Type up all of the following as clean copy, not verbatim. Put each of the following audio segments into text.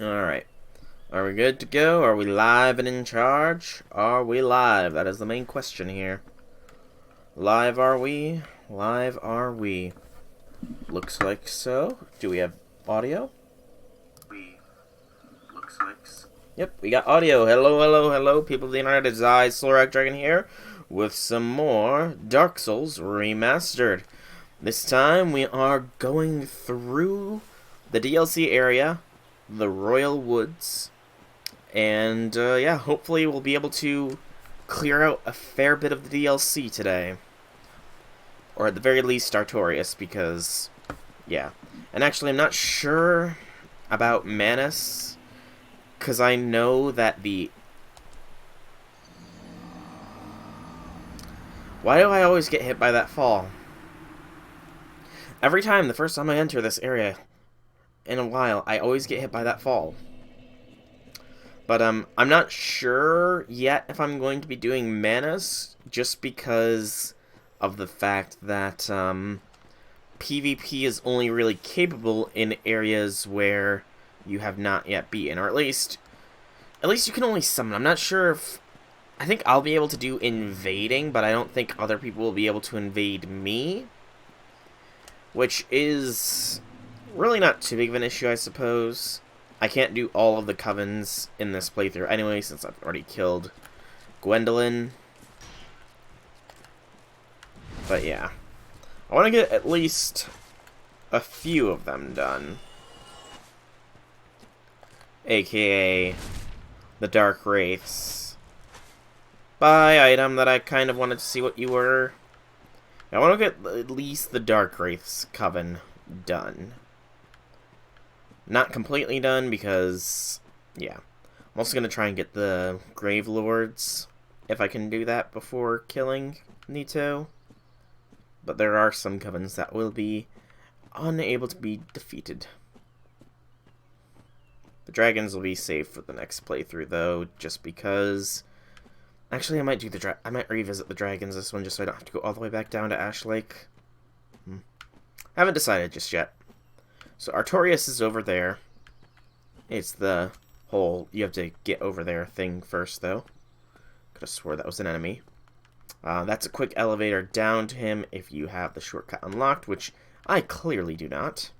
Alright. Are we good to go? Are we live and in charge? Are we live? That is the main question here. Live are we? Live are we? Looks like so. Do we have audio? Looks like so. Yep, we got audio. Hello, hello, hello, people of the internet. It's I, Slorak Dragon here, with some more Dark Souls Remastered. This time we are going through the DLC area, the Royal Woods, and yeah, hopefully we'll be able to clear out a fair bit of the DLC today. Or at the very least Artorias, because, yeah. And actually, I'm not sure about Manus, because I know that the... Why do I always get hit by that fall? Every time, the first time I enter this area, in a while, I always get hit by that fall. But, I'm not sure yet if I'm going to be doing Manus, just because of the fact that, PvP is only really capable in areas where you have not yet beaten, or at least you can only summon. I'm not sure if... I think I'll be able to do invading, but I don't think other people will be able to invade me. Which is really not too big of an issue, I suppose. I can't do all of the covens in this playthrough anyway, since I've already killed Gwendolyn. But yeah. I want to get at least a few of them done. AKA the Dark Wraiths. Buy item that I kind of wanted to see what you were. I want to get at least the Dark Wraiths coven done. Not completely done because, yeah. I'm also going to try and get the Grave Lords, if I can do that before killing Nito. But there are some covens that will be unable to be defeated. The dragons will be safe for the next playthrough, though, just because... Actually, I might do I might revisit the dragons this one, just so I don't have to go all the way back down to Ash Lake. Haven't decided just yet. So Artorias is over there. It's the whole you have to get over there thing first, though. Could have swore that was an enemy. That's a quick elevator down to him if you have the shortcut unlocked, which I clearly do not.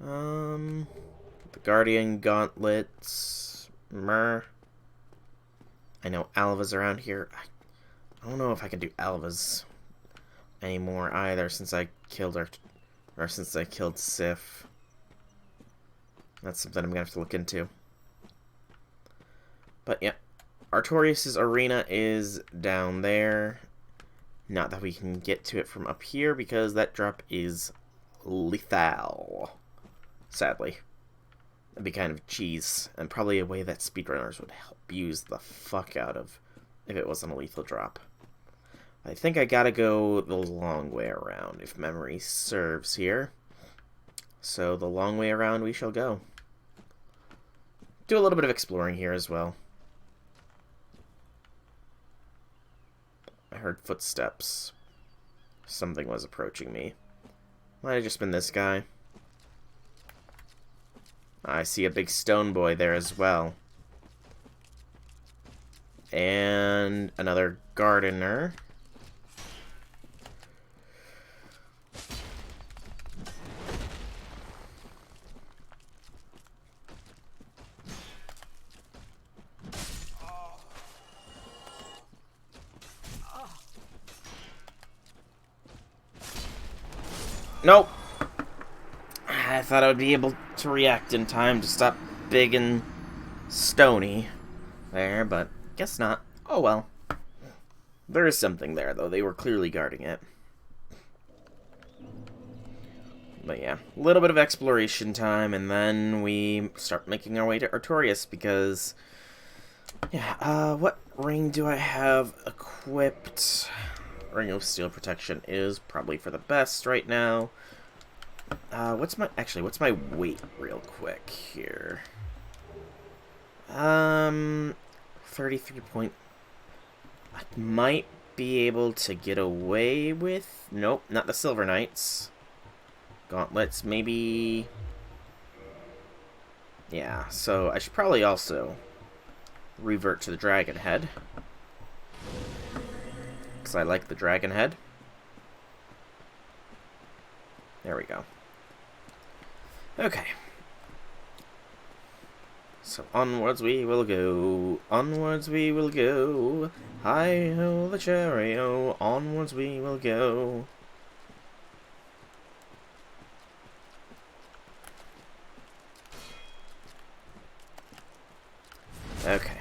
The Guardian Gauntlets. Myrrh. I know Alva's around here. I don't know if I can do Alva's anymore either, since I killed her, or since I killed Sif. That's something I'm gonna have to look into. But yeah, Artorias' arena is down there. Not that we can get to it from up here, because that drop is lethal. Sadly. That'd be kind of cheese, and probably a way that speedrunners would help use the fuck out of if it wasn't a lethal drop. I think I gotta go the long way around, if memory serves here. So the long way around we shall go. Do a little bit of exploring here as well. I heard footsteps. Something was approaching me. Might have just been this guy. I see a big stone boy there as well. And another gardener. Nope. I thought I would be able to react in time to stop Big and Stony there, but guess not. Oh well. There is something there, though. They were clearly guarding it. But yeah, a little bit of exploration time, and then we start making our way to Artorias, because... Yeah, what ring do I have equipped? Ring of Steel Protection is probably for the best right now. What's my weight real quick here? 33 point... I might be able to get away with... Nope, not the Silver Knights. Gauntlets, maybe... Yeah, so I should probably also revert to the dragon head. Because I like the dragon head. There we go. Okay. So onwards we will go, onwards we will go, hi-ho the chariot, onwards we will go. Okay.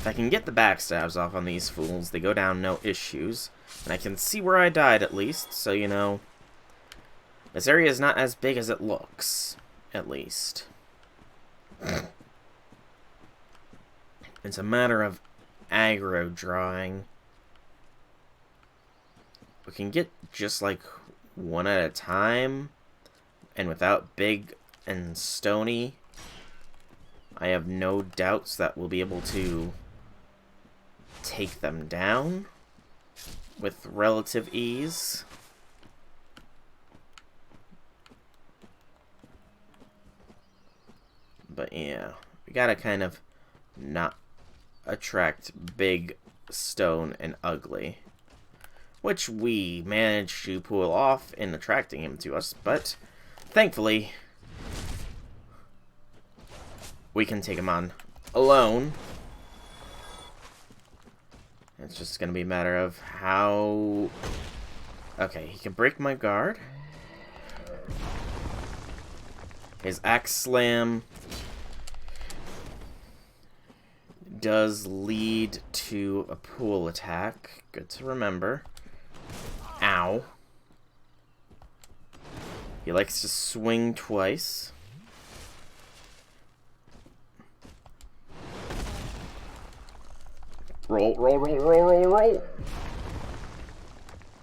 If I can get the backstabs off on these fools, they go down no issues. And I can see where I died at least, so you know, this area is not as big as it looks, at least. It's a matter of aggro drawing. We can get just like one at a time, and without big and stony, I have no doubts that we'll be able to take them down with relative ease. But yeah, we gotta kind of not attract big, stone, and ugly. Which we managed to pull off in attracting him to us, but thankfully we can take him on alone. It's just gonna be a matter of how... Okay, he can break my guard. His axe slam does lead to a pool attack. Good to remember. Ow. He likes to swing twice. Roll, roll, roll, roll, roll, roll.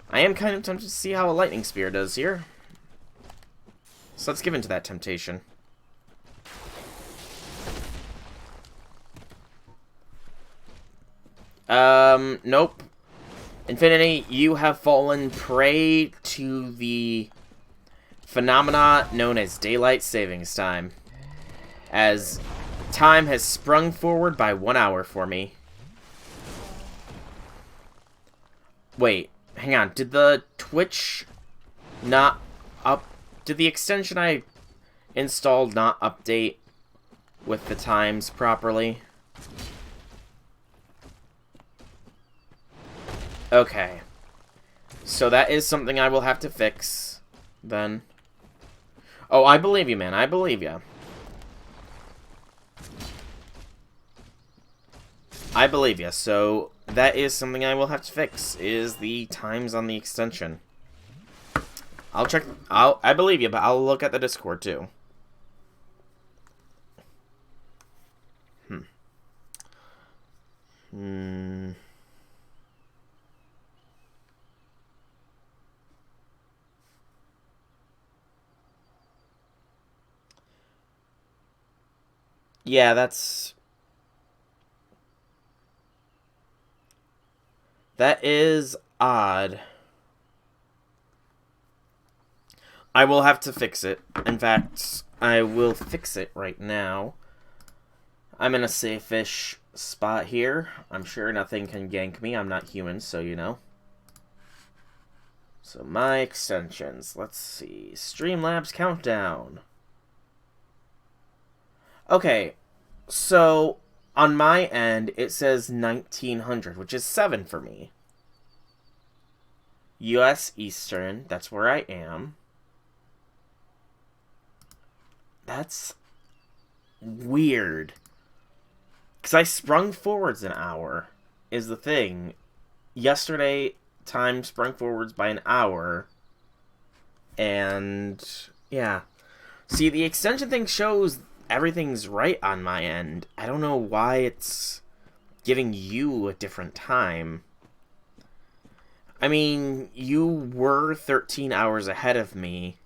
I am kind of tempted to see how a lightning spear does here. So let's give in to that temptation. Nope. Infinity, you have fallen prey to the phenomena known as daylight savings time, as time has sprung forward by 1 hour for me. Wait, hang on. Did the Twitch not up... Did the extension I installed not update with the times properly? Okay. So that is something I will have to fix, then. Oh, I believe you, man. I believe you. I believe you. So that is something I will have to fix, is the times on the extension. I'll check... I believe you, but I'll look at the Discord, too. Yeah, that is odd. I will have to fix it. In fact, I will fix it right now. I'm in a safe-ish spot here. I'm sure nothing can gank me. I'm not human, so you know. So my extensions. Let's see. Streamlabs countdown. Okay, so on my end, it says 1900, which is 7 for me. US Eastern, that's where I am. That's weird. Because I sprung forwards an hour, is the thing. Yesterday, time sprung forwards by an hour. And, yeah. See, the extension thing shows everything's right on my end. I don't know why it's giving you a different time. I mean, you were 13 hours ahead of me.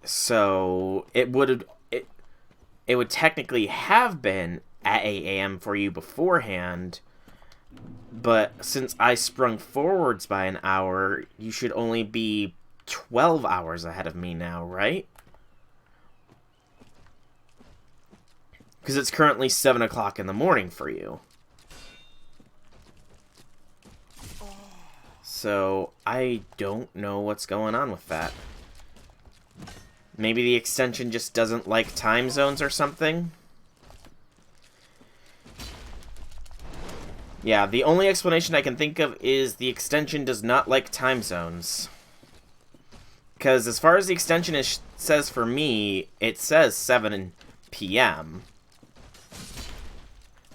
So, it would technically have been at 8 a.m. for you beforehand, But since I sprung forwards by an hour, you should only be 12 hours ahead of me now, right? Because it's currently 7 o'clock in the morning for you. So, I don't know what's going on with that. Maybe the extension just doesn't like time zones or something? Yeah, the only explanation I can think of is the extension does not like time zones. Because as far as the extension says for me, it says 7 p.m.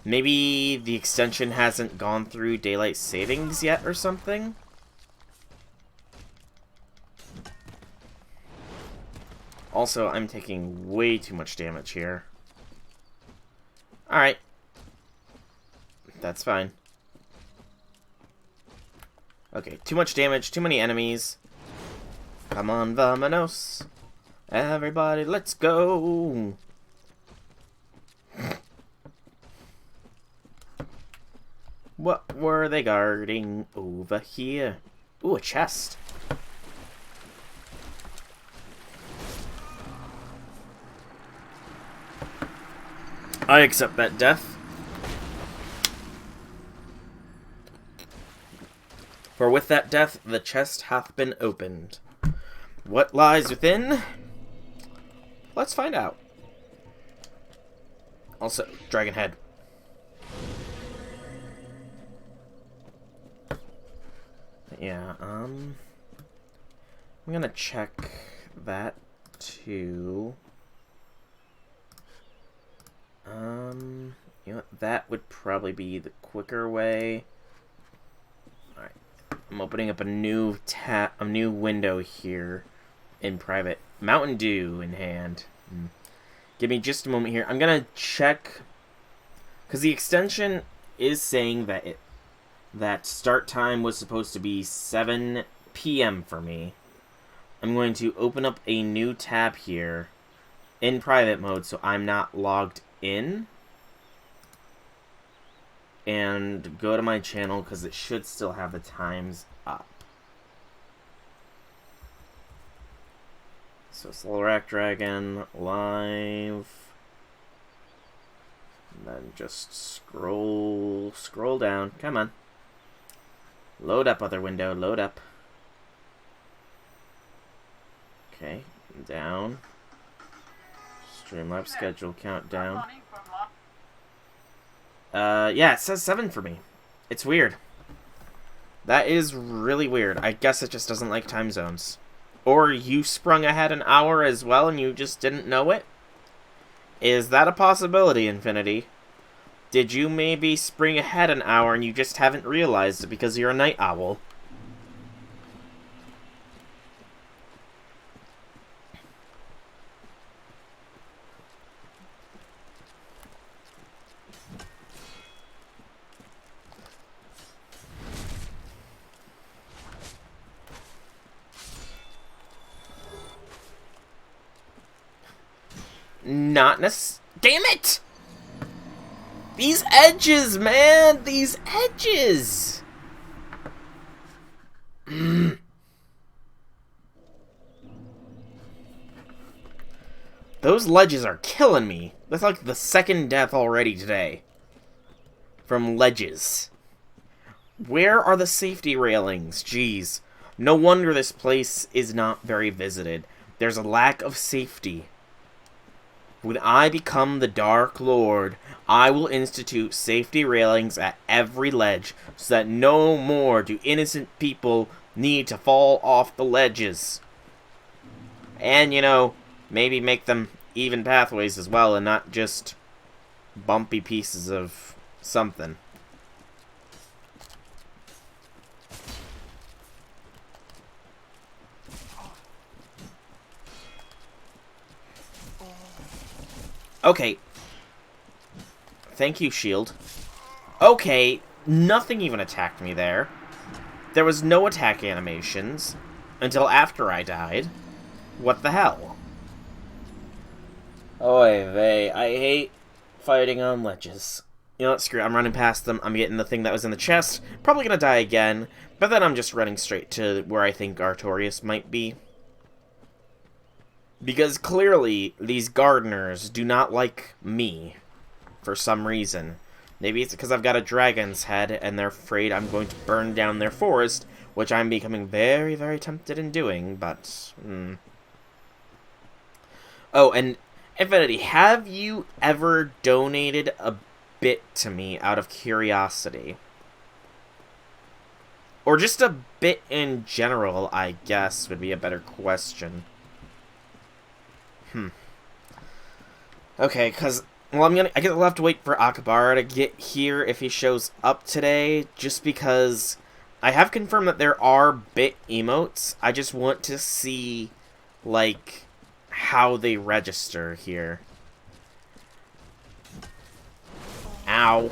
Maybe the extension hasn't gone through daylight savings yet or something? Also, I'm taking way too much damage here. Alright. That's fine. Okay, too much damage, too many enemies. Come on, Vamonos. Everybody, let's go! What were they guarding over here? Ooh, a chest. I accept that death. For with that death, the chest hath been opened. What lies within? Let's find out. Also, dragon head. Yeah, I'm gonna check that too. You know what? That would probably be the quicker way. Alright. I'm opening up a new window here in private. Mountain Dew in hand. Give me just a moment here. I'm gonna check, because the extension is saying that start time was supposed to be 7 p.m. for me. I'm going to open up a new tab here in private mode so I'm not logged in. And go to my channel because it should still have the times up. So Slorak Dragon live. And then just scroll down. Come on. Load up, other window. Load up. Okay. Down. Streamlabs schedule countdown. Yeah, it says 7 for me. It's weird. That is really weird. I guess it just doesn't like time zones. Or you sprung ahead an hour as well and you just didn't know it? Is that a possibility, Infinity? Did you maybe spring ahead an hour and you just haven't realized it because you're a night owl? Not Damn it! These edges, man! These edges! Those ledges are killing me. That's like the second death already today. From ledges. Where are the safety railings? Jeez. No wonder this place is not very visited. There's a lack of safety. When I become the Dark Lord, I will institute safety railings at every ledge so that no more do innocent people need to fall off the ledges. And, you know, maybe make them even pathways as well and not just bumpy pieces of something. Okay. Thank you, shield. Okay, nothing even attacked me there. There was no attack animations until after I died. What the hell? Oy vey, I hate fighting on ledges. You know what, screw it, I'm running past them, I'm getting the thing that was in the chest, probably gonna die again, but then I'm just running straight to where I think Artorias might be. Because clearly, these gardeners do not like me, for some reason. Maybe it's because I've got a dragon's head, and they're afraid I'm going to burn down their forest, which I'm becoming very, very tempted in doing, but... Oh, and Infinity, have you ever donated a bit to me out of curiosity? Or just a bit in general, I guess, would be a better question. Okay, because, well, I guess I'll have to wait for Akbar to get here if he shows up today, just because I have confirmed that there are bit emotes. I just want to see, like, how they register here. Ow.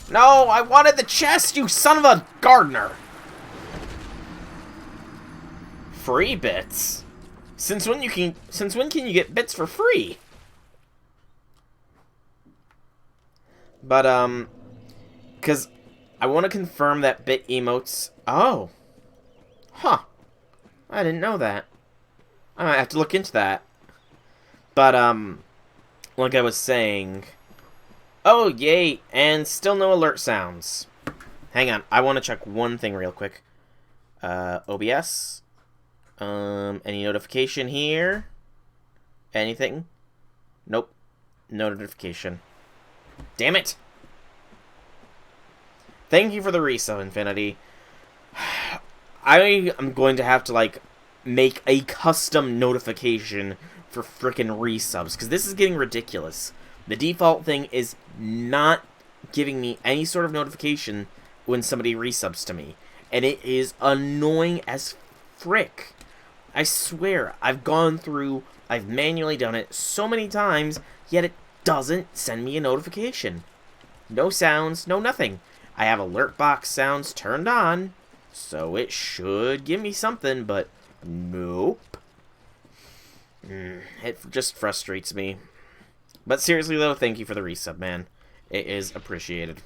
No, I wanted the chest, you son of a gardener! Free bits? Since when can you get bits for free? But, because I want to confirm that bit emotes... Oh. Huh. I didn't know that. I might have to look into that. But, like I was saying... Oh, yay, and still no alert sounds. Hang on, I want to check one thing real quick. OBS? Any notification here? Anything? Nope. No notification. Damn it! Thank you for the resub, Infinity. I am going to have to, like, make a custom notification for frickin' resubs, because this is getting ridiculous. The default thing is not giving me any sort of notification when somebody resubs to me. And it is annoying as frick. I swear, I've gone through, I've manually done it so many times, yet it doesn't send me a notification. No sounds, no nothing. I have alert box sounds turned on, so it should give me something, but nope. It just frustrates me. But seriously, though, thank you for the resub, man. It is appreciated.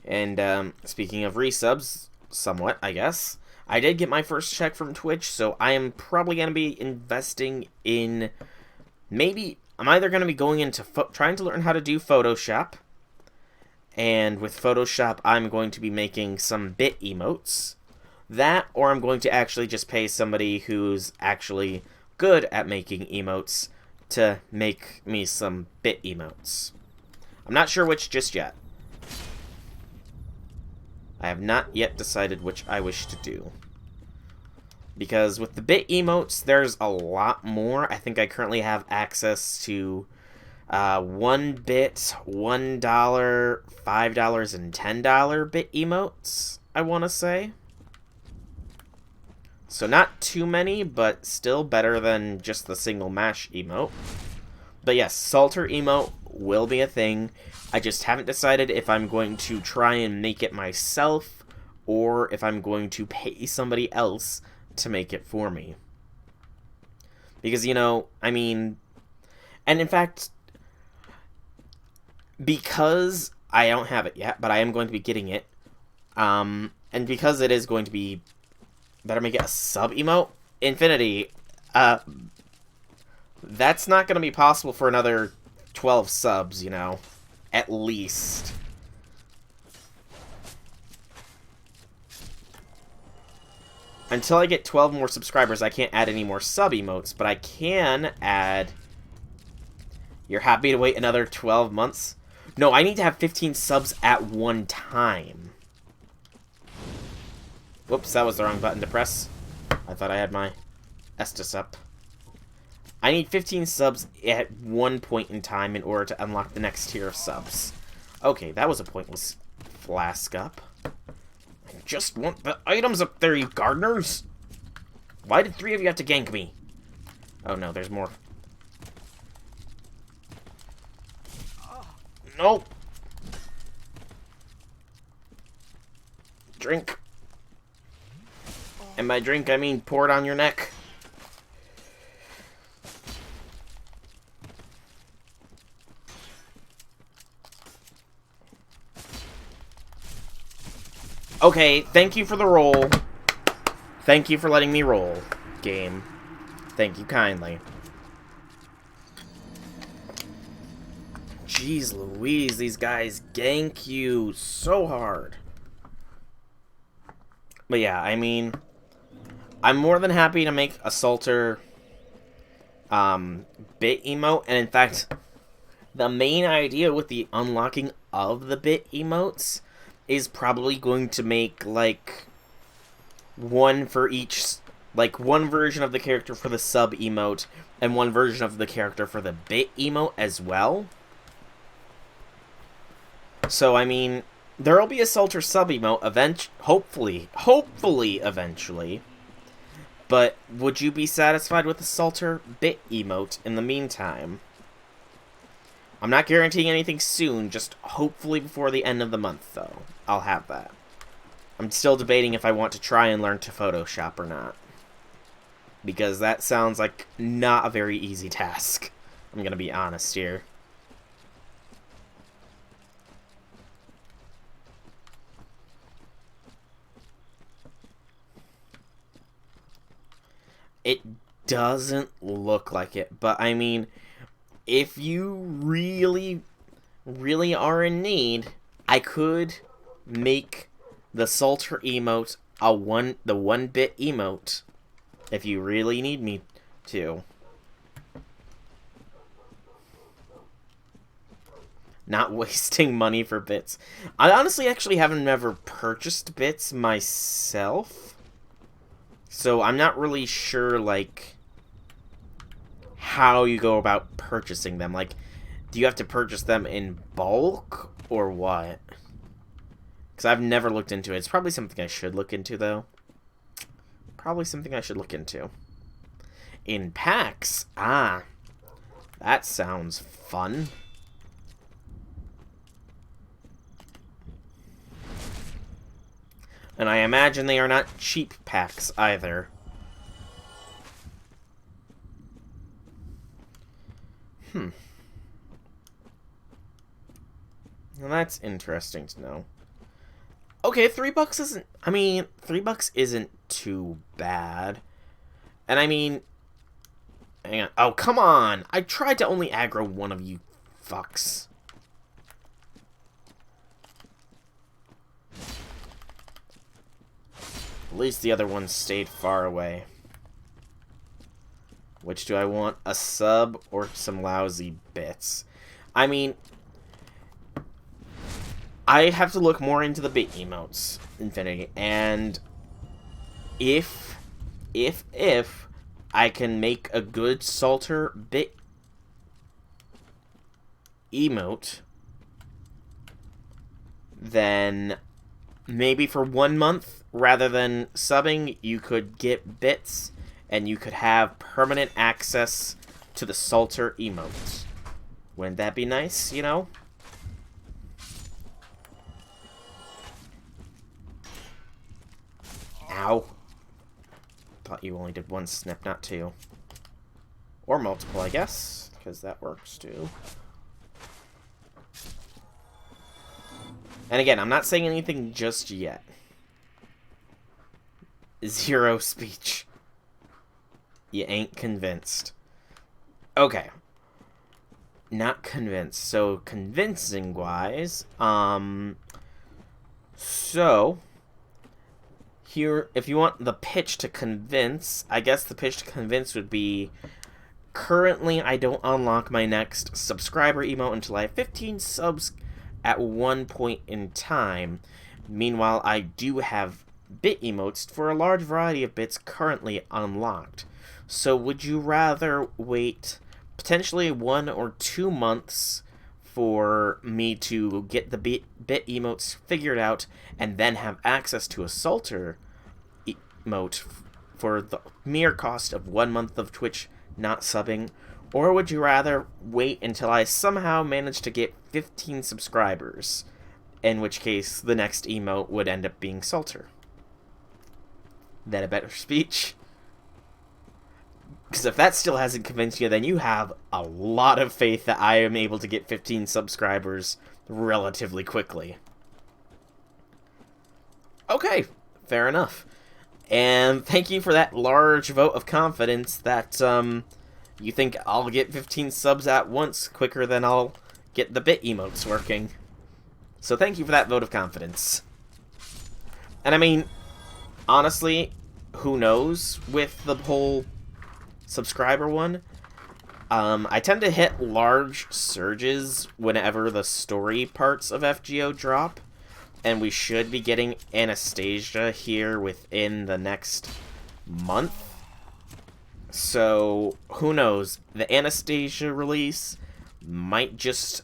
And, speaking of resubs, somewhat, I guess, I did get my first check from Twitch, so I am probably going to be investing in... Maybe... I'm either going to be going into... trying to learn how to do Photoshop. And with Photoshop, I'm going to be making some bit emotes. That, or I'm going to actually just pay somebody who's actually good at making emotes to make me some bit emotes. I'm not sure which just yet. I have not yet decided which I wish to do. Because with the bit emotes, there's a lot more. I think I currently have access to 1 bit, $1, $5, and $10 bit emotes, I want to say. So not too many, but still better than just the single mash emote. But yes, Salter emote will be a thing. I just haven't decided if I'm going to try and make it myself, or if I'm going to pay somebody else to make it for me. Because, you know, I mean... And in fact, because I don't have it yet, but I am going to be getting it, and because it is going to be... Better make it a sub emote? Infinity, that's not going to be possible for another 12 subs, you know. At least. Until I get 12 more subscribers, I can't add any more sub emotes, but I can add... You're happy to wait another 12 months? No, I need to have 15 subs at one time. Whoops, that was the wrong button to press. I thought I had my Estus up. I need 15 subs at one point in time in order to unlock the next tier of subs. Okay, that was a pointless flask up. I just want the items up there, you gardeners! Why did 3 of you have to gank me? Oh no, there's more. Nope! And by drink, I mean pour it on your neck. Okay, thank you for the roll. Thank you for letting me roll, game. Thank you kindly. Jeez Louise, these guys gank you so hard. But yeah, I mean, I'm more than happy to make a Salter bit emote, and in fact, the main idea with the unlocking of the bit emotes is probably going to make, like, one for each, like, one version of the character for the sub emote, and one version of the character for the bit emote as well. So, I mean, there'll be a Salter sub emote hopefully eventually. But would you be satisfied with the Salter bit emote in the meantime? I'm not guaranteeing anything soon, just hopefully before the end of the month, though. I'll have that. I'm still debating if I want to try and learn to Photoshop or not. Because that sounds like not a very easy task. I'm gonna be honest here. It doesn't look like it, but I mean, if you really, really are in need, I could make the Salter emote the 1-bit emote, if you really need me to. Not wasting money for bits. I honestly actually haven't ever purchased bits myself. So I'm not really sure, like, how you go about purchasing them. Like, do you have to purchase them in bulk, or what? Because I've never looked into it. It's probably something I should look into, though. Probably something I should look into. In packs? Ah. That sounds fun. And I imagine they are not cheap packs either. Well, that's interesting to know. Okay, $3 isn't... I mean, $3 isn't too bad. And I mean... Hang on. Oh, come on! I tried to only aggro one of you fucks. At least the other one stayed far away. Which do I want? A sub or some lousy bits? I mean, I have to look more into the bit emotes, Infinity, and if I can make a good Salter bit emote, then maybe for 1 month, rather than subbing, you could get bits, and you could have permanent access to the Salter emotes. Wouldn't that be nice, you know? Ow. Thought you only did one snip, not two. Or multiple, I guess, because that works too. And again, I'm not saying anything just yet. Zero speech. You ain't convinced. Okay. Not convinced. So, convincing-wise, so, here, if you want the pitch to convince, I guess the pitch to convince would be, currently I don't unlock my next subscriber emote until I have 15 subs at one point in time. Meanwhile, I do have bit emotes for a large variety of bits currently unlocked. So would you rather wait potentially 1 or 2 months for me to get the bit emotes figured out and then have access to a Salter emote for the mere cost of 1 month of Twitch not subbing? Or would you rather wait until I somehow manage to get 15 subscribers, in which case the next emote would end up being Salter? That a better speech? Because if that still hasn't convinced you, then you have a lot of faith that I am able to get 15 subscribers relatively quickly. Okay, fair enough. And thank you for that large vote of confidence that you think I'll get 15 subs at once quicker than I'll get the bit emotes working. So thank you for that vote of confidence. And I mean, honestly, who knows with the whole subscriber one? I tend to hit large surges whenever the story parts of FGO drop. And we should be getting Anastasia here within the next month. So, who knows? The Anastasia release might just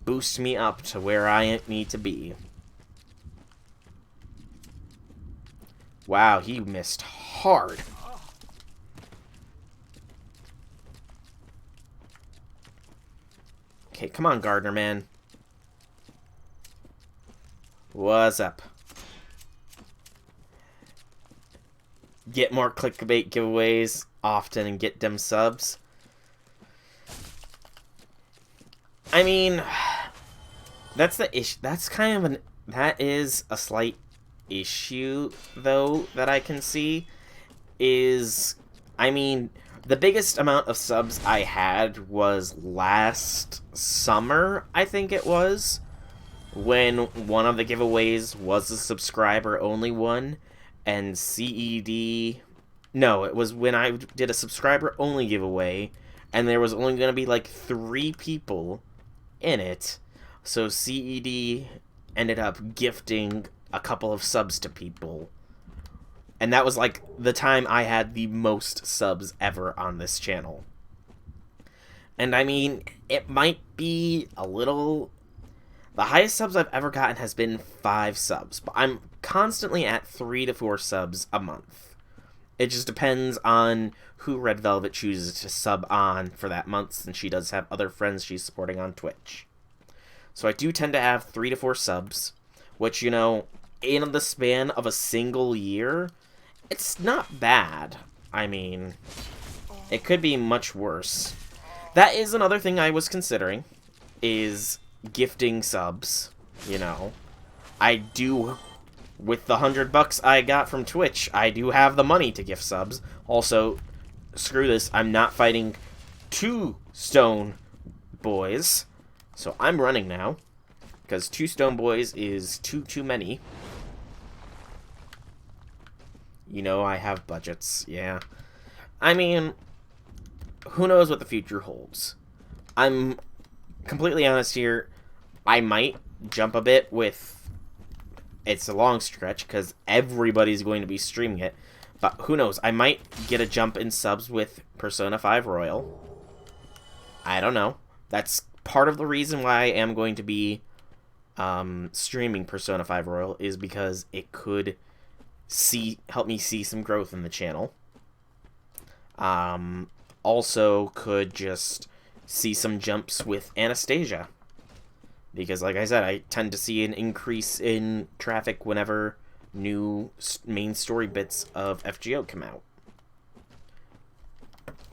boost me up to where I need to be. Wow, he missed hard. Okay, come on, Gardner, man. What's up? Get more clickbait giveaways often and get them subs. I mean, that's the issue. That's kind of that is a slight issue, though, that I can see. Is, I mean, the biggest amount of subs I had was last summer, I think it was, when one of the giveaways was a subscriber-only one, and CED... No, it was when I did a subscriber-only giveaway, and there was only going to be, like, 3 people in it, so CED ended up gifting a couple of subs to people. And that was, like, the time I had the most subs ever on this channel. And, I mean, it might be a little... The highest subs I've ever gotten has been 5 subs, but I'm constantly at 3 to 4 subs a month. It just depends on who Red Velvet chooses to sub on for that month, since she does have other friends she's supporting on Twitch. So I do tend to have 3 to 4 subs, which, you know, in the span of a single year, it's not bad. I mean, it could be much worse. That is another thing I was considering, is gifting subs, you know. I do, with the $100 I got from Twitch, I do have the money to gift subs. Also, screw this, I'm not fighting 2 stone boys, so I'm running now, because 2 stone boys is too many. You know, I have budgets, yeah. I mean, who knows what the future holds. I'm completely honest here, I might jump a bit with... It's a long stretch, because everybody's going to be streaming it. But who knows, I might get a jump in subs with Persona 5 Royal. I don't know. That's part of the reason why I am going to be streaming Persona 5 Royal, is because it could help me see some growth in the channel. Also could just see some jumps with Anastasia. Because, like I said, I tend to see an increase in traffic whenever new main story bits of FGO come out.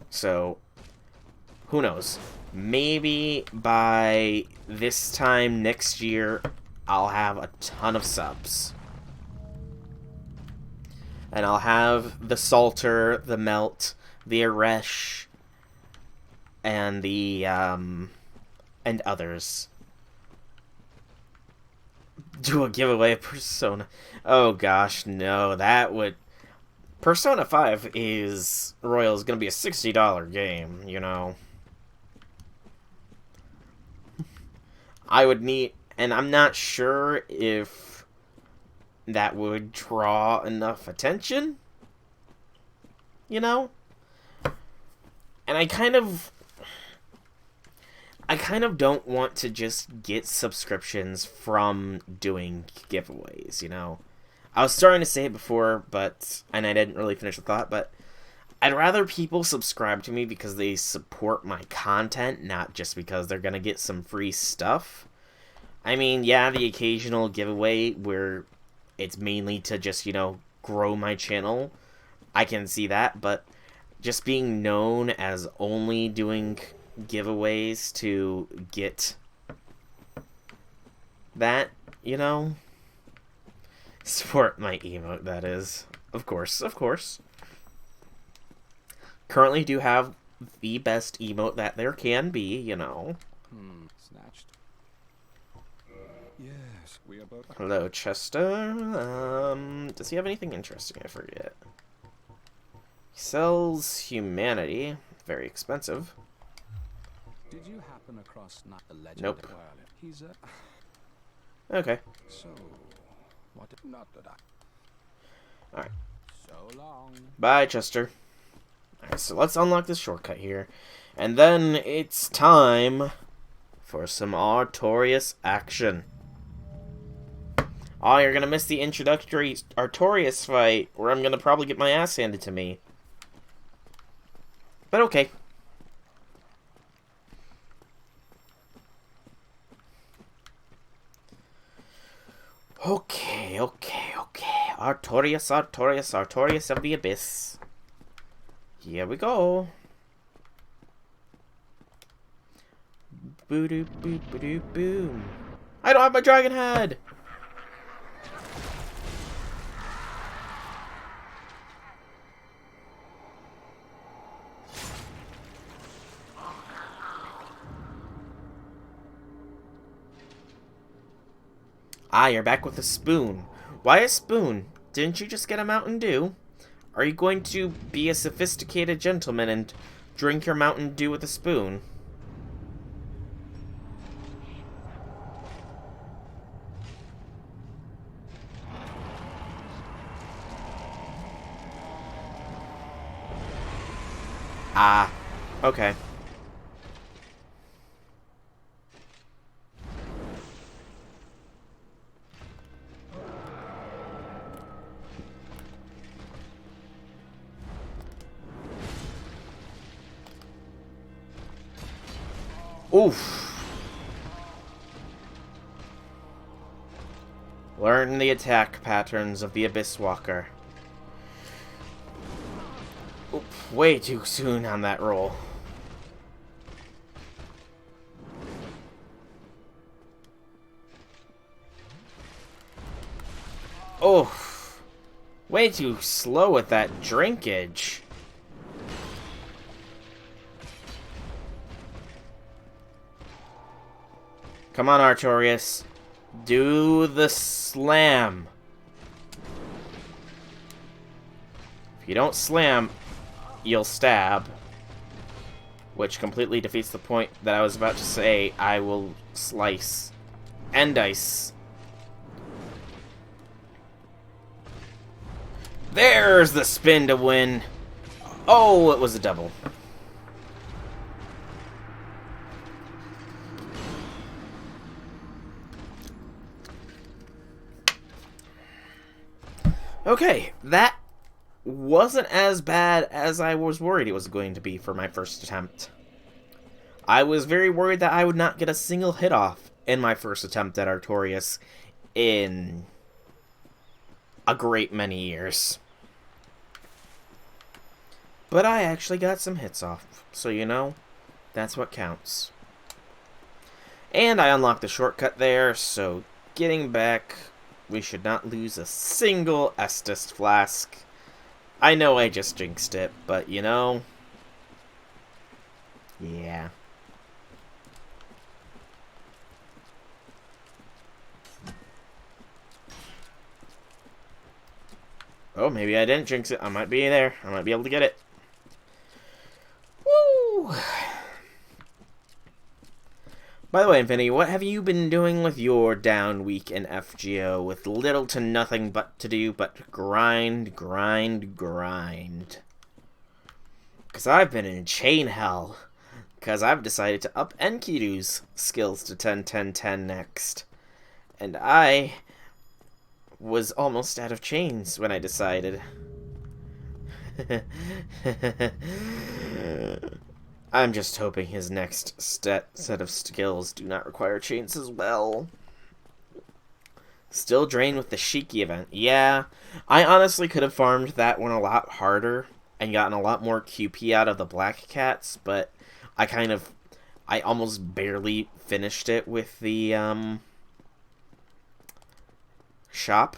So, who knows? Maybe by this time next year, I'll have a ton of subs. And I'll have the Salter, the Melt, the Aresh, and the, and others. Do a giveaway of Persona. Oh gosh, no, that would... Persona 5 is... Royal is gonna be a $60 game, you know. I would need... And I'm not sure if that would draw enough attention, you know? And I kind of don't want to just get subscriptions from doing giveaways, you know? I was starting to say it before, and I didn't really finish the thought, but I'd rather people subscribe to me because they support my content, not just because they're gonna get some free stuff. I mean, yeah, the occasional giveaway where it's mainly to just, you know, grow my channel, I can see that, but just being known as only doing giveaways to get that, you know? Support my emote, that is. Of course, of course. Currently do have the best emote that there can be, you know. Snatched. Yes, we are both. Hello, Chester. Does he have anything interesting? I forget. He sells humanity. Very expensive. Did you happen across the legend? Nope. Well, he's Okay. So, what? Not that I. Alright. So long. Bye, Chester. Alright, so let's unlock this shortcut here. And then it's time for some Artorias action. Oh, you're gonna miss the introductory Artorias fight, where I'm gonna probably get my ass handed to me. But okay. Okay. Artorias of the Abyss. Here we go. Boo-doo, boo, boo-doo, boom. I don't have my dragon head! Ah, you're back with a spoon. Why a spoon? Didn't you just get a Mountain Dew? Are you going to be a sophisticated gentleman and drink your Mountain Dew with a spoon? Ah, okay. Oof. Learn the attack patterns of the Abyss Walker. Oop, way too soon on that roll. Oh, way too slow with that drinkage. Come on, Artorias. Do the slam. If you don't slam, you'll stab. Which completely defeats the point that I was about to say. I will slice and dice. There's the spin to win. Oh, it was a double. Okay, that wasn't as bad as I was worried it was going to be for my first attempt. I was very worried that I would not get a single hit off in my first attempt at Artorias in a great many years. But I actually got some hits off, so you know, that's what counts. And I unlocked the shortcut there, so getting back, we should not lose a single Estus flask. I know I just jinxed it, but you know, yeah. Oh, maybe I didn't jinx it. I might be there. I might be able to get it. Woo! By the way, Infinity, what have you been doing with your down week in FGO with little to nothing but to do but grind, grind, grind? Because I've been in chain hell. Because I've decided to up Enkidu's skills to 10, 10, 10 next. And I was almost out of chains when I decided. I'm just hoping his next set of skills do not require chains as well. Still drained with the Shiki event. Yeah, I honestly could have farmed that one a lot harder and gotten a lot more QP out of the Black Cats, but I almost barely finished it with the, shop.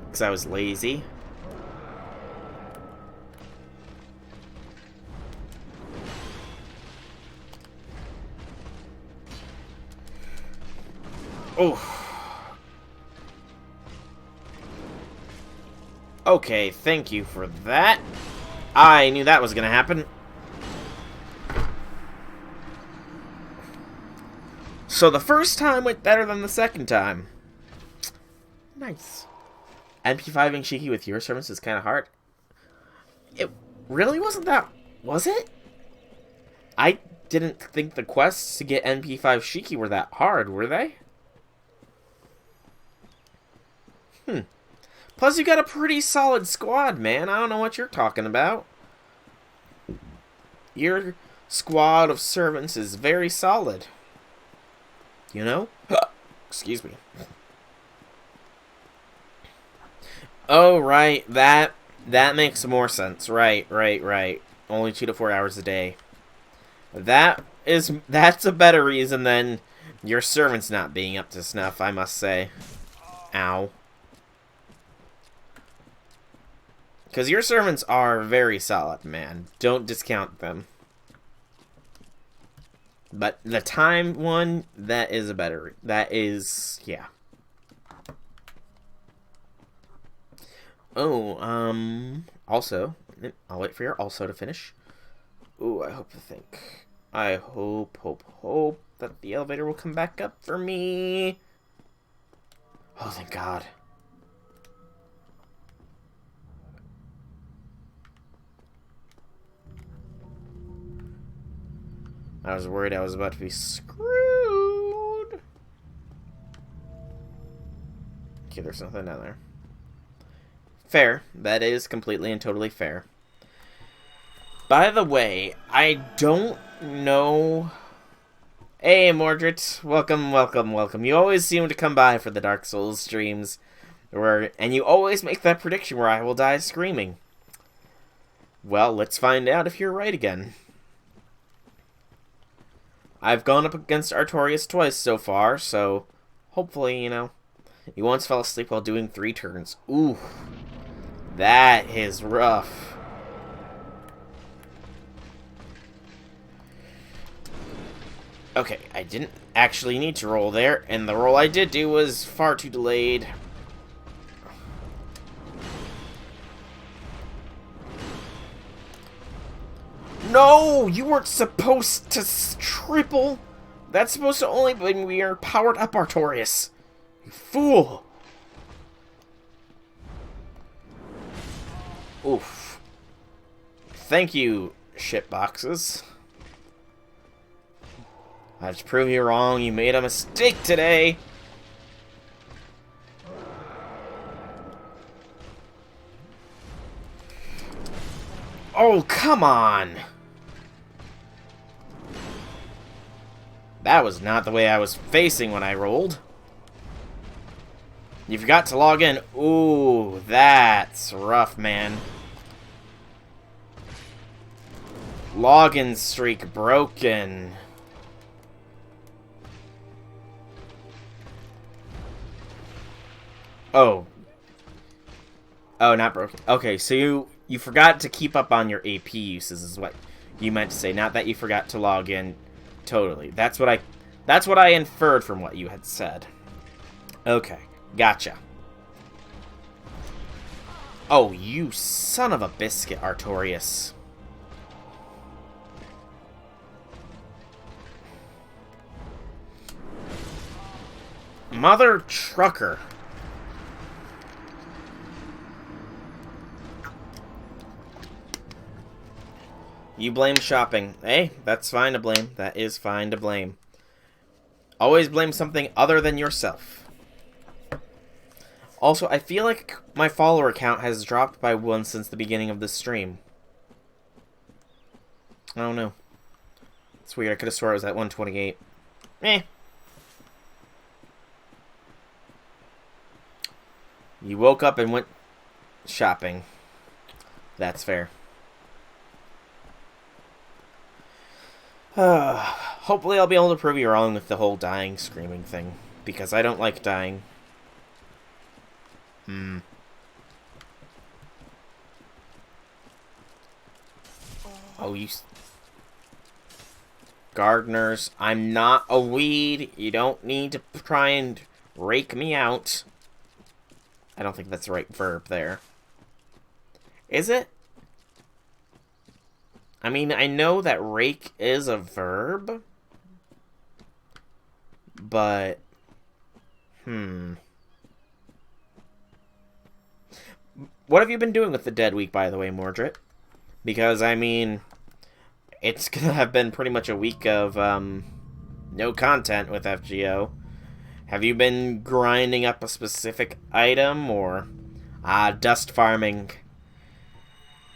Because I was lazy. Oh. Okay, thank you for that. I knew that was gonna happen. So the first time went better than the second time. Nice. MP5ing Shiki with your servants is kind of hard. It really wasn't that... Was it? I didn't think the quests to get NP5 Shiki were that hard, were they? Plus, you got a pretty solid squad, man. I don't know what you're talking about. Your squad of servants is very solid. You know? Excuse me. Oh, right. That makes more sense. Right. Only 2 to 4 hours a day. That's a better reason than your servants not being up to snuff, I must say. Ow. Because your servants are very solid, man. Don't discount them. But the time one, that is a better... That is... Yeah. Oh, also... I'll wait for your also to finish. Ooh, I hope that the elevator will come back up for me. Oh, thank God. I was worried I was about to be screwed. Okay, there's nothing down there. Fair. That is completely and totally fair. By the way, I don't know... Hey, Mordred. Welcome. You always seem to come by for the Dark Souls streams. And you always make that prediction where I will die screaming. Well, let's find out if you're right again. I've gone up against Artorias twice so far, so hopefully, you know. He once fell asleep while doing 3 turns. Ooh. That is rough. Okay, I didn't actually need to roll there, and the roll I did do was far too delayed. No! You weren't supposed to triple! That's supposed to only be when we are powered up, Artorias. You fool! Oof. Thank you, shitboxes. I have to prove you wrong. You made a mistake today. Oh, come on. That was not the way I was facing when I rolled. You forgot to log in. Ooh, that's rough, man. Login streak broken. Oh. Oh, not broken. Okay, so you forgot to keep up on your AP uses is what you meant to say. Not that you forgot to log in totally. That's what I inferred from what you had said. Okay, gotcha. Oh, you son of a biscuit, Artorias. Mother trucker. You blame shopping. Hey, that's fine to blame. That is fine to blame. Always blame something other than yourself. Also, I feel like my follower count has dropped by 1 since the beginning of this stream. I don't know. It's weird. I could have swore I was at 128. Eh. You woke up and went shopping. That's fair. Hopefully I'll be able to prove you wrong with the whole dying, screaming thing. Because I don't like dying. Oh, you... Gardeners, I'm not a weed. You don't need to try and rake me out. I don't think that's the right verb there. Is it? I mean, I know that rake is a verb. But... What have you been doing with the dead week, by the way, Mordred? Because, I mean... It's gonna have been pretty much a week of, no content with FGO. Have you been grinding up a specific item, or... dust farming.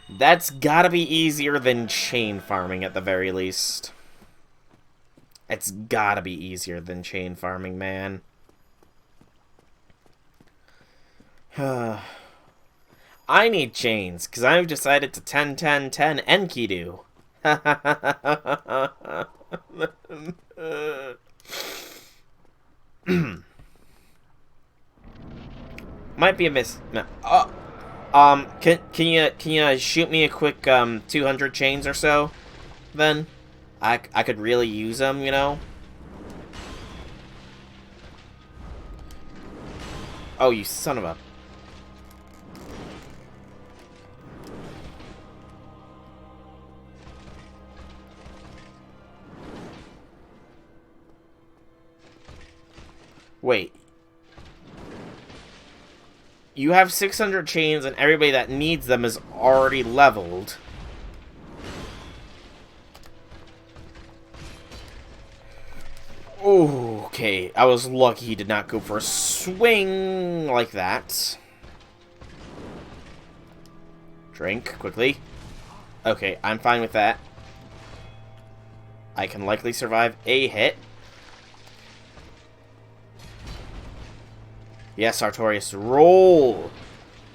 That's gotta be easier than chain farming, at the very least. It's gotta be easier than chain farming, man. I need chains, because I've decided to 10-10-10 Enkidu. Might be a miss. No. Can you shoot me a quick 200 chains or so? Then I could really use them, you know. Oh, you son of a... Wait. You have 600 chains and everybody that needs them is already leveled. Okay, I was lucky he did not go for a swing like that. Drink, quickly. Okay, I'm fine with that. I can likely survive a hit. Yes, Artorias, roll!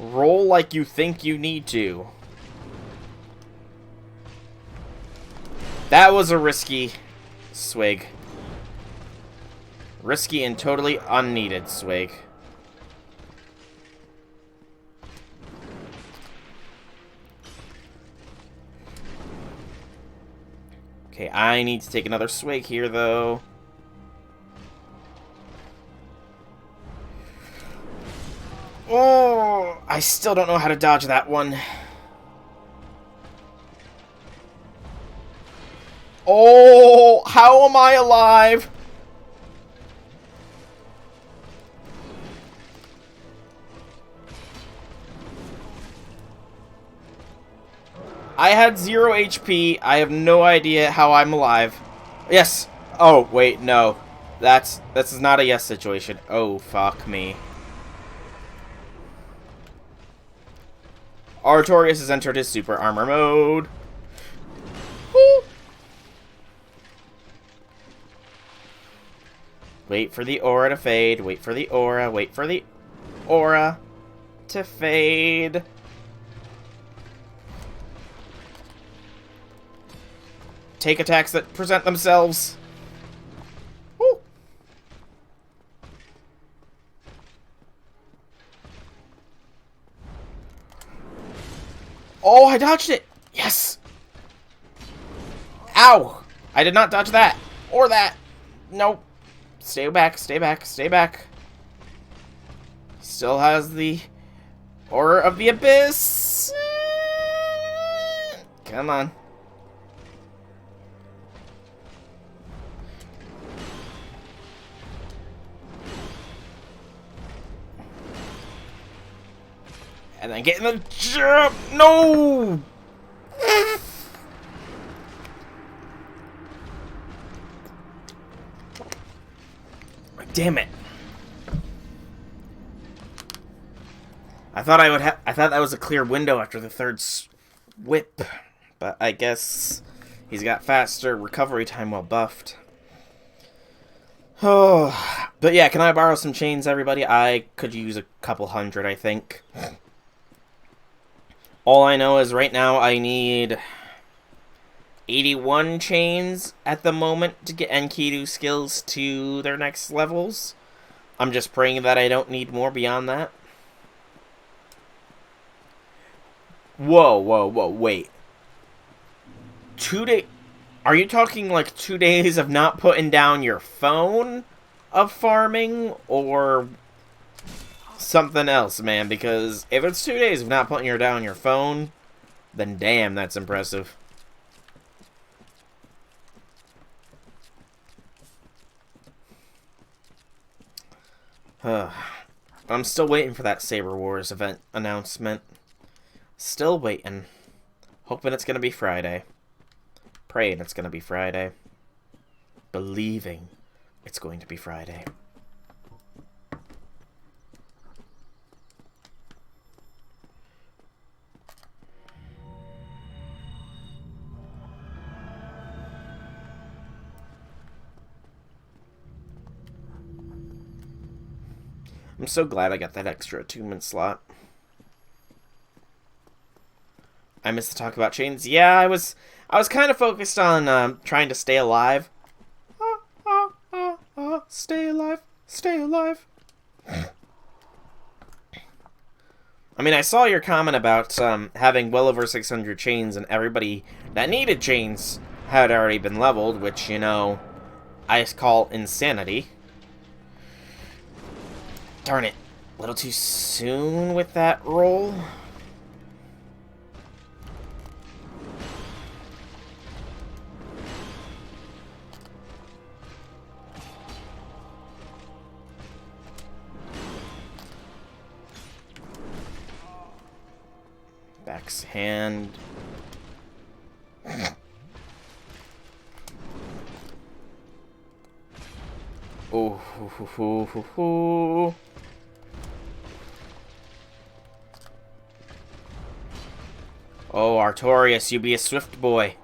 Roll like you think you need to. That was a risky swig. Risky and totally unneeded swig. Okay, I need to take another swig here, though. Oh, I still don't know how to dodge that one. Oh, how am I alive? I had 0 HP. I have no idea how I'm alive. Yes. Oh, wait, no. This is not a yes situation. Oh, fuck me. Artorias has entered his super armor mode. Woo. Wait for the aura to fade. Wait for the aura. Wait for the aura to fade. Take attacks that present themselves. Woo. Oh, I dodged it! Yes! Ow! I did not dodge that. Or that. Nope. Stay back, stay back, stay back. Still has the Aura of the Abyss. Come on. And then get in the jump. No! Damn it. I thought that was a clear window after the third whip, but I guess he's got faster recovery time while buffed. Oh, But yeah, can I borrow some chains, everybody? I could use a couple hundred, I think. All I know is right now I need 81 chains at the moment to get Enkidu skills to their next levels. I'm just praying that I don't need more beyond that. Whoa, whoa, whoa, wait. 2 days? Are you talking like 2 days of not putting down your phone of farming? Or something else, man? Because if it's 2 days of not putting down your phone, then damn, that's impressive. I'm still waiting for that Saber Wars event announcement. Still waiting. Hoping it's going to be Friday. Praying it's going to be Friday. Believing it's going to be Friday. I'm so glad I got that extra attunement slot. I missed to talk about chains. Yeah, I was kind of focused on trying to stay alive. Stay alive, stay alive. I mean, I saw your comment about having well over 600 chains, and everybody that needed chains had already been leveled, which, you know, I call insanity. Darn it. A little too soon with that roll. Backhand. Oh, hoo, hoo, hoo, hoo. Oh, Artorias, you be a swift boy.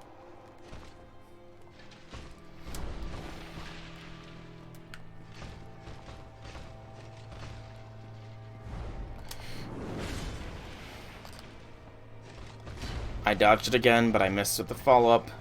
I dodged it again, but I missed with the follow-up.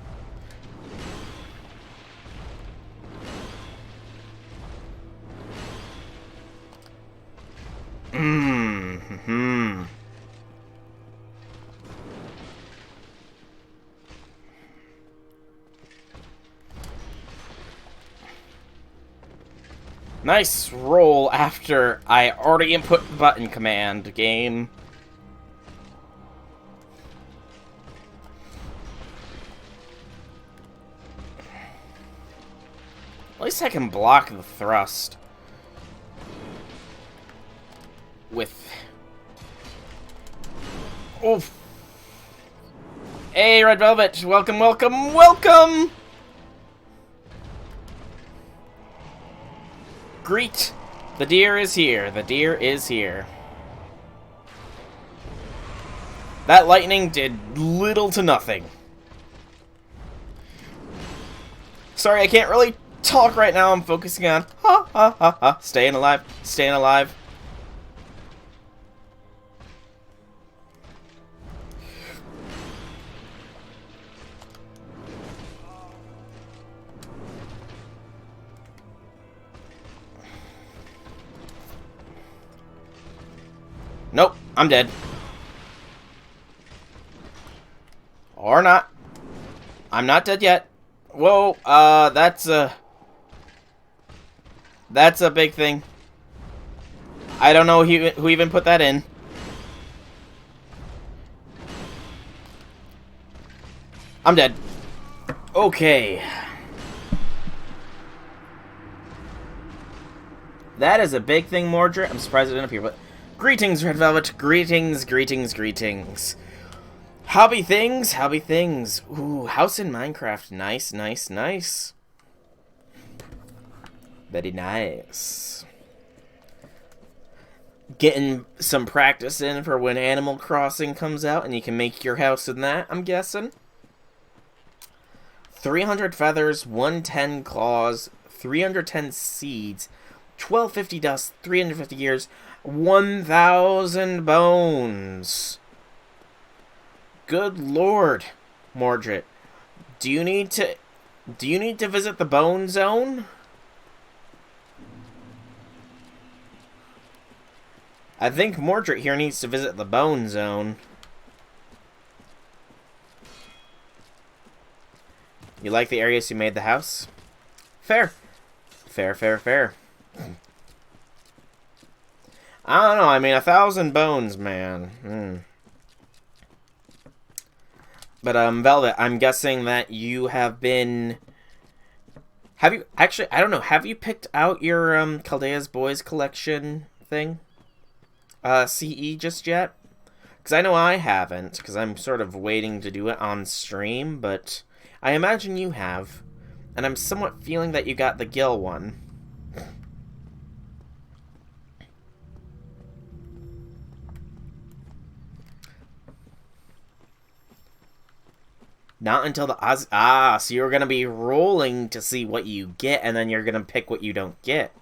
Nice roll after I already input the button command, game. At least I can block the thrust. With... Oof. Hey, Red Velvet! Welcome, welcome, welcome! Greet! The deer is here. The deer is here. That lightning did little to nothing. Sorry, I can't really talk right now. I'm focusing on staying alive, staying alive. Nope, I'm dead. Or not. I'm not dead yet. Whoa, that's a big thing. I don't know who even put that in. I'm dead. Okay. That is a big thing, Mordred. I'm surprised it didn't appear, but... Greetings, Red Velvet. Greetings, greetings, greetings. Hobby things, hobby things. Ooh, house in Minecraft. Nice, nice, nice. Very nice. Getting some practice in for when Animal Crossing comes out and you can make your house in that, I'm guessing. 300 feathers, 110 claws, 310 seeds, 1250 dust, 350 gears, 1,000 bones. Good lord, Mordred. Do you need to visit the bone zone? I think Mordred here needs to visit the bone zone. You like the areas you made the house? Fair. Fair, fair, fair. I don't know, I mean, 1,000 bones, man. But, Velvet, I'm guessing that you have been... Have you... Actually, I don't know. Have you picked out your, Chaldea's Boys collection thing? CE just yet? Because I know I haven't, because I'm sort of waiting to do it on stream, but I imagine you have. And I'm somewhat feeling that you got the Gil one. Not until the Oz... Ah, so you're going to be rolling to see what you get, and then you're going to pick what you don't get.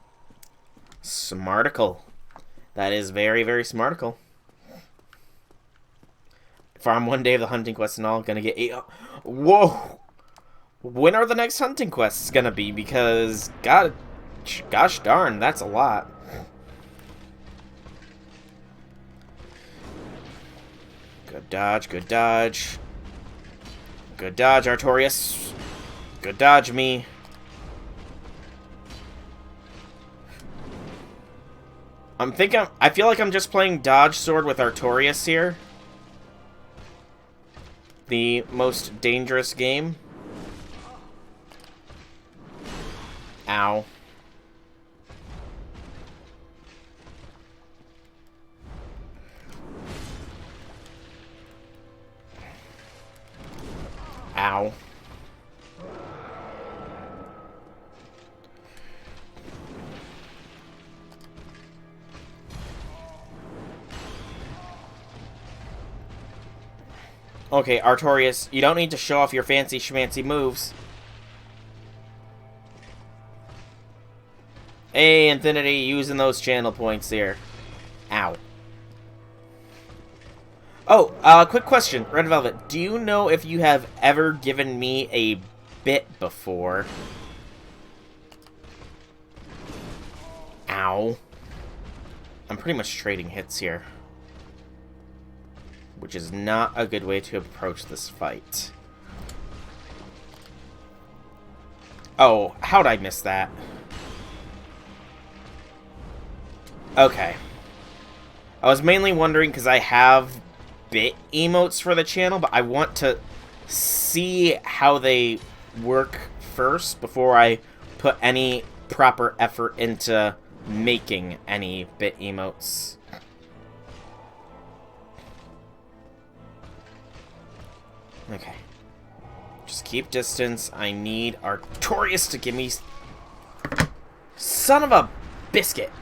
Smarticle. That is very, very smarticle. Farm one day of the hunting quest and all, going to get 8... Whoa! When are the next hunting quests going to be? Because, gosh darn, that's a lot. Good dodge, good dodge. Good dodge, Artorias. Good dodge, me. I feel like I'm just playing Dodge Sword with Artorias here. The most dangerous game. Ow. Ow. Okay, Artorias, you don't need to show off your fancy schmancy moves. Hey, Infinity, using those channel points here. Ow. Oh, quick question, Red Velvet. Do you know if you have ever given me a bit before? Ow. I'm pretty much trading hits here. Which is not a good way to approach this fight. Oh, how'd I miss that? Okay. I was mainly wondering because I have bit emotes for the channel, but I want to see how they work first before I put any proper effort into making any bit emotes. Okay. Just keep distance. I need Artorias to give me... Son of a biscuit!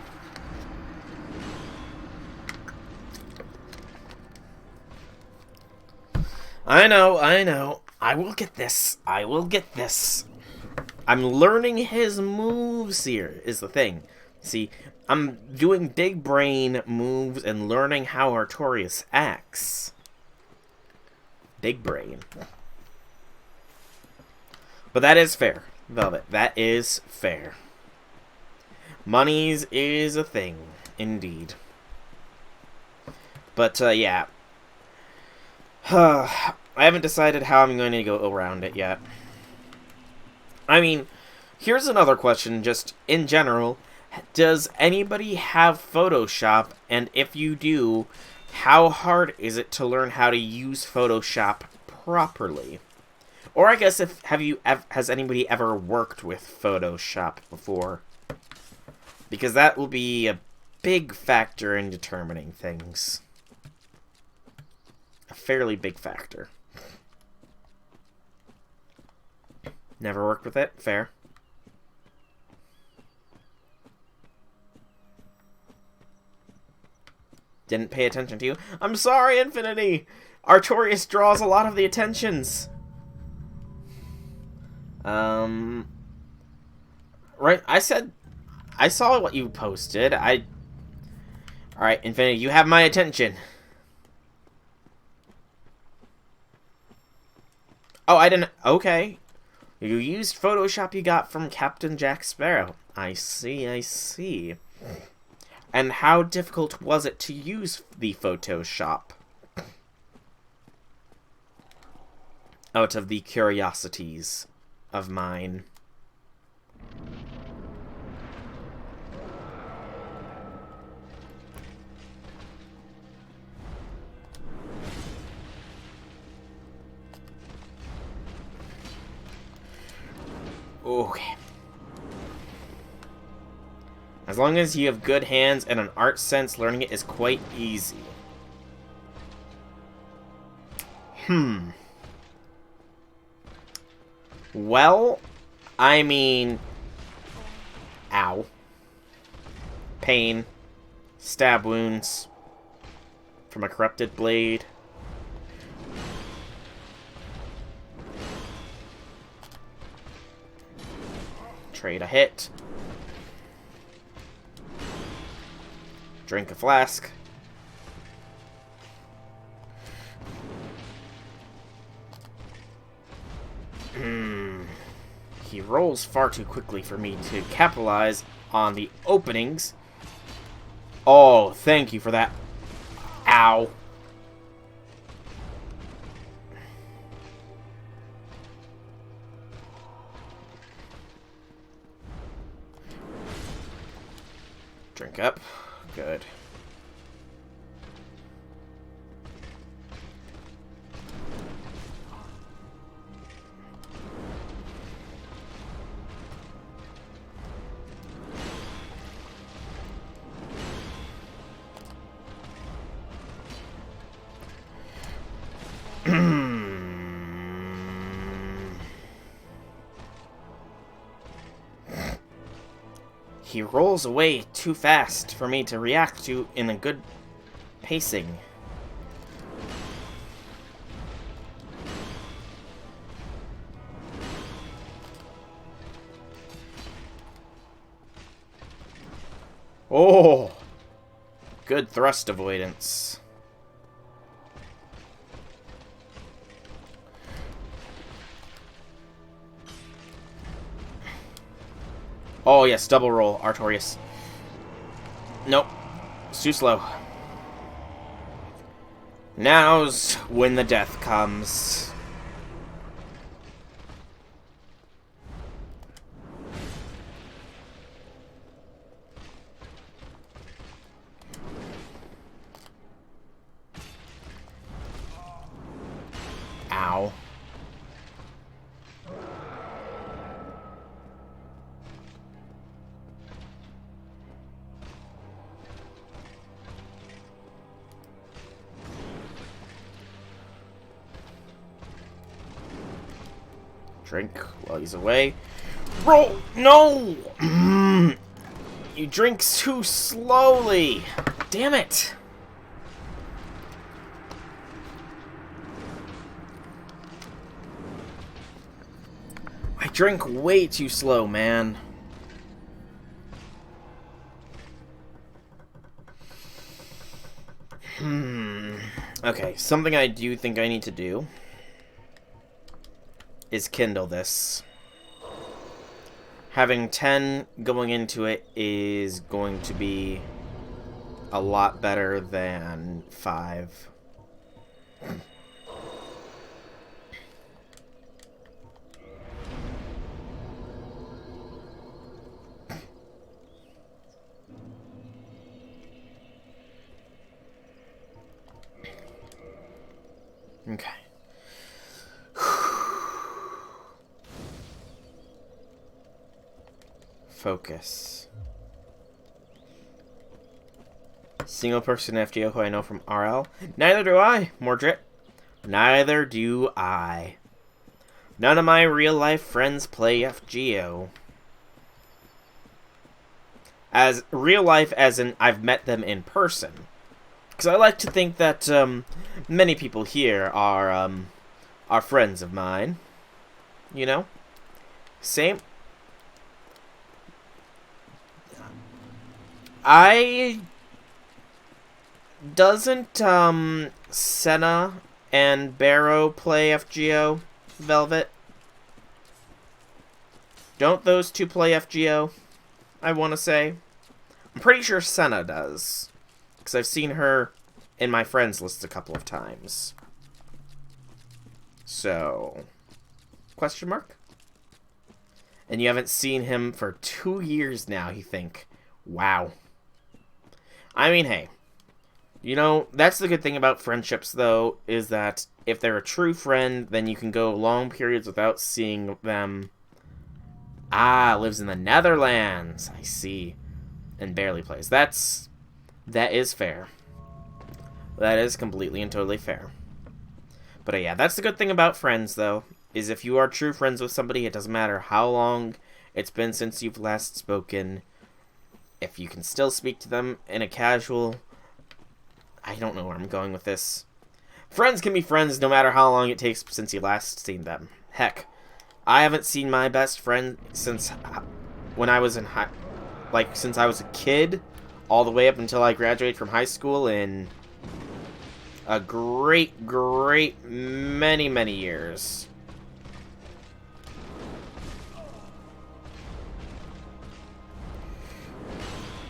I know. I will get this. I will get this. I'm learning his moves here, is the thing. See, I'm doing big brain moves and learning how Artorias acts. Big brain. But that is fair, Velvet. That is fair. Monies is a thing, indeed. But, yeah. I haven't decided how I'm going to go around it yet. I mean, here's another question, just in general. Does anybody have Photoshop? And if you do, how hard is it to learn how to use Photoshop properly? Or I guess, has anybody ever worked with Photoshop before? Because that will be a big factor in determining things. A fairly big factor. Never worked with it? Fair. Didn't pay attention to you? I'm sorry, Infinity! Artorias draws a lot of the attentions. Right, I said I saw what you posted. Alright, Infinity, you have my attention. Oh, I didn't... Okay. You used Photoshop you got from Captain Jack Sparrow. I see, I see. And how difficult was it to use the Photoshop? Out of the curiosities of mine. Okay. As long as you have good hands and an art sense, learning it is quite easy. Well, I mean... Ow. Pain. Stab wounds. From a corrupted blade. Trade a hit. Drink a flask. He rolls far too quickly for me to capitalize on the openings. Oh, thank you for that. Ow. Drink up. Good. He rolls away too fast for me to react to in a good pacing. Oh! Good thrust avoidance. Oh, yes, double roll, Artorias. Nope. It's too slow. Now's when the death comes. Ow. Drink while he's away. Roll! No! You drink too slowly! Damn it! I drink way too slow, man. Okay, something I do think I need to do is kindle this. Having 10 going into it is going to be a lot better than 5. Okay. Focus. Single person FGO who I know from RL? Neither do I, Mordrit. Neither do I. None of my real life friends play FGO. As real life as in I've met them in person. Because I like to think that many people here are friends of mine. You know? Same. I... Doesn't, Senna and Barrow play FGO, Velvet? Don't those two play FGO, I want to say? I'm pretty sure Senna does. Because I've seen her in my friends list a couple of times. So... Question mark? And you haven't seen him for 2 years now, you think. Wow. I mean, hey. You know, that's the good thing about friendships, though, is that if they're a true friend, then you can go long periods without seeing them. Ah, lives in the Netherlands. I see. And barely plays. That is fair. That is completely and totally fair. But yeah, that's the good thing about friends, though, is if you are true friends with somebody, it doesn't matter how long it's been since you've last spoken. If you can still speak to them in a casual... I don't know where I'm going with this. Friends can be friends no matter how long it takes since you last seen them. Heck, I haven't seen my best friend since when I was in since I was a kid, all the way up until I graduated from high school in a great many years.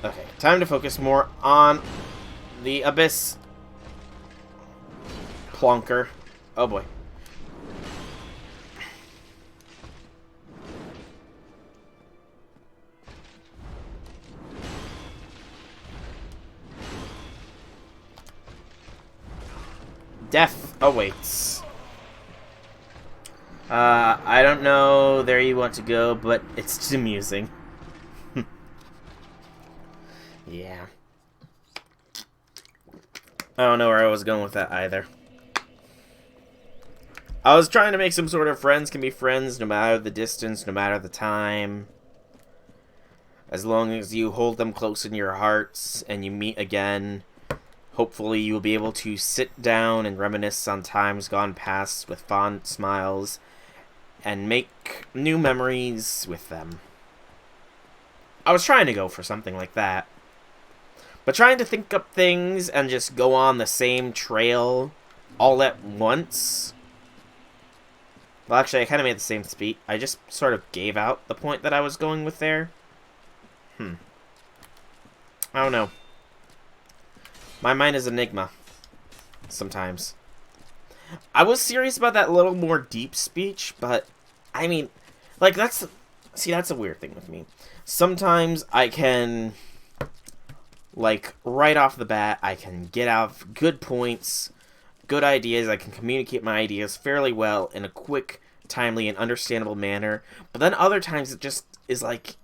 Okay, time to focus more on the Abyss plonker. Oh boy. Death awaits. I don't know there you want to go, but it's just amusing. Yeah. I don't know where I was going with that either. I was trying to make some sort of friends can be friends no matter the distance, no matter the time. As long as you hold them close in your hearts and you meet again, hopefully you will be able to sit down and reminisce on times gone past with fond smiles and make new memories with them. I was trying to go for something like that. But trying to think up things and just go on the same trail all at once... Well, actually, I kind of made the same speech. I just sort of gave out the point that I was going with there. I don't know. My mind is enigma. Sometimes. I was serious about that little more deep speech, but... I mean, like, that's... See, that's a weird thing with me. Sometimes I can... Like, right off the bat, I can get out good points, good ideas, I can communicate my ideas fairly well in a quick, timely, and understandable manner. But then other times it just is like,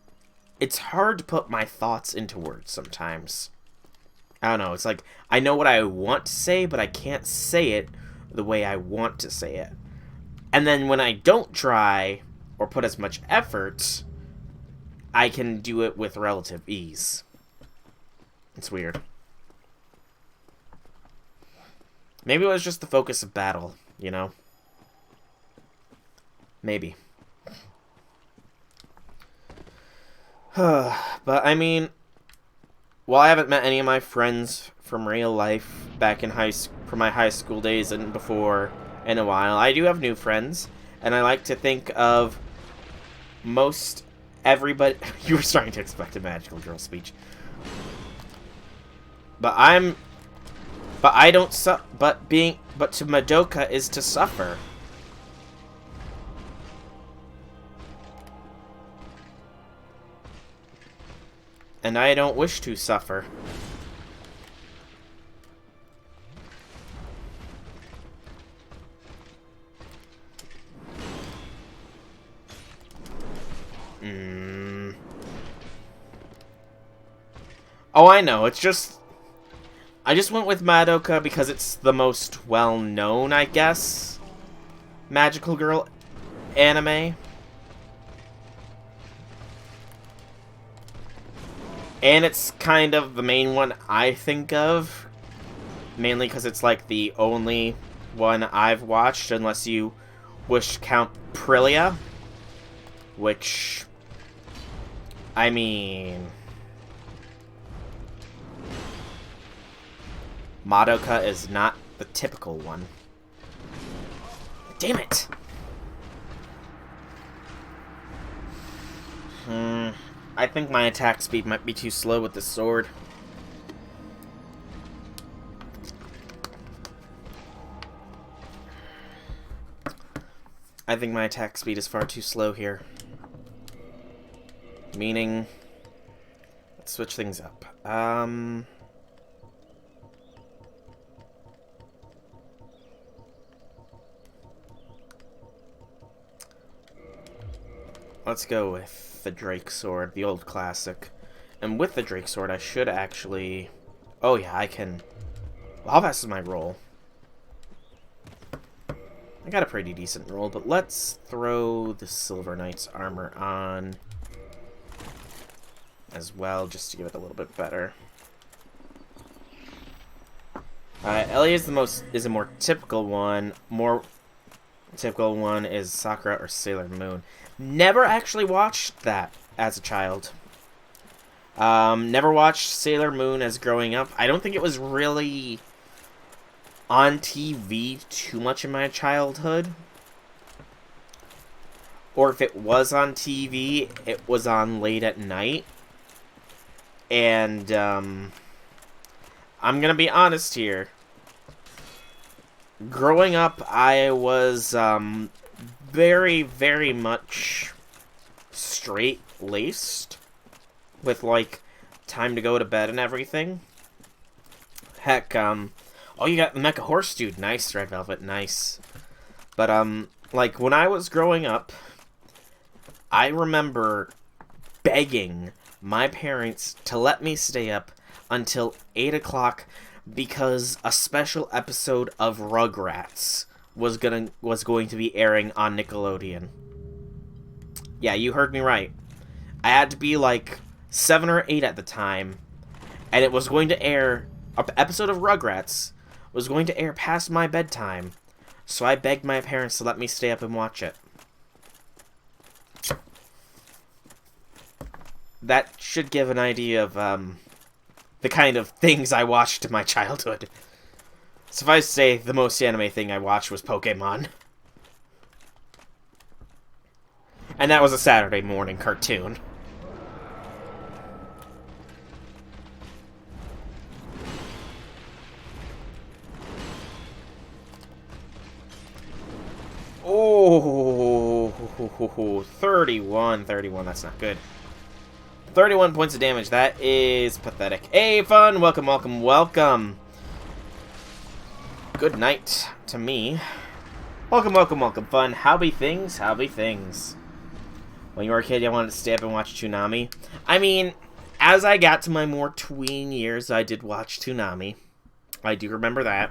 it's hard to put my thoughts into words sometimes. I don't know, it's like, I know what I want to say, but I can't say it the way I want to say it. And then when I don't try, or put as much effort, I can do it with relative ease. It's weird. Maybe it was just the focus of battle, you know? Maybe. But, I mean, while I haven't met any of my friends from real life back in from my high school days and before in a while, I do have new friends, and I like to think of most everybody... You were starting to expect a magical girl speech. But I don't but to Madoka is to suffer. And I don't wish to suffer. Oh, I know, it's just... I just went with Madoka because it's the most well-known, I guess, magical girl anime. And it's kind of the main one I think of. Mainly because it's like the only one I've watched, unless you wish to count Prillia. Which, I mean... Madoka is not the typical one. Damn it! I think my attack speed might be too slow with the sword. I think my attack speed is far too slow here. Meaning, let's switch things up. Let's go with the Drake Sword, the old classic. And with the Drake Sword, I should actually... Oh yeah, I can... Well, how fast is my roll? I got a pretty decent roll, but let's throw the Silver Knight's armor on as well, just to give it a little bit better. Ellie is a more typical one. More typical one is Sakura or Sailor Moon. Never actually watched that as a child. Never watched Sailor Moon as growing up. I don't think it was really on TV too much in my childhood. Or if it was on TV, it was on late at night. And, I'm gonna be honest here. Growing up, I was, very, very much straight-laced. With, like, time to go to bed and everything. Heck, oh, you got the Mecha Horse Dude. Nice, Red Velvet, nice. But, like, when I was growing up, I remember begging my parents to let me stay up until 8 o'clock because a special episode of Rugrats was going to be airing on Nickelodeon. Yeah, you heard me right. I had to be, like, 7 or 8 at the time, and it was going to air... An episode of Rugrats was going to air past my bedtime, so I begged my parents to let me stay up and watch it. That should give an idea of, the kind of things I watched in my childhood. Suffice to say, the most anime thing I watched was Pokemon. And that was a Saturday morning cartoon. Oh, 31, that's not good. 31 points of damage, that is pathetic. Hey, fun, welcome, welcome, welcome. Good night to me. Welcome, welcome, welcome, fun. How be things? How be things? When you were a kid, you wanted to stay up and watch Toonami. I mean, as I got to my more tween years, I did watch Toonami. I do remember that.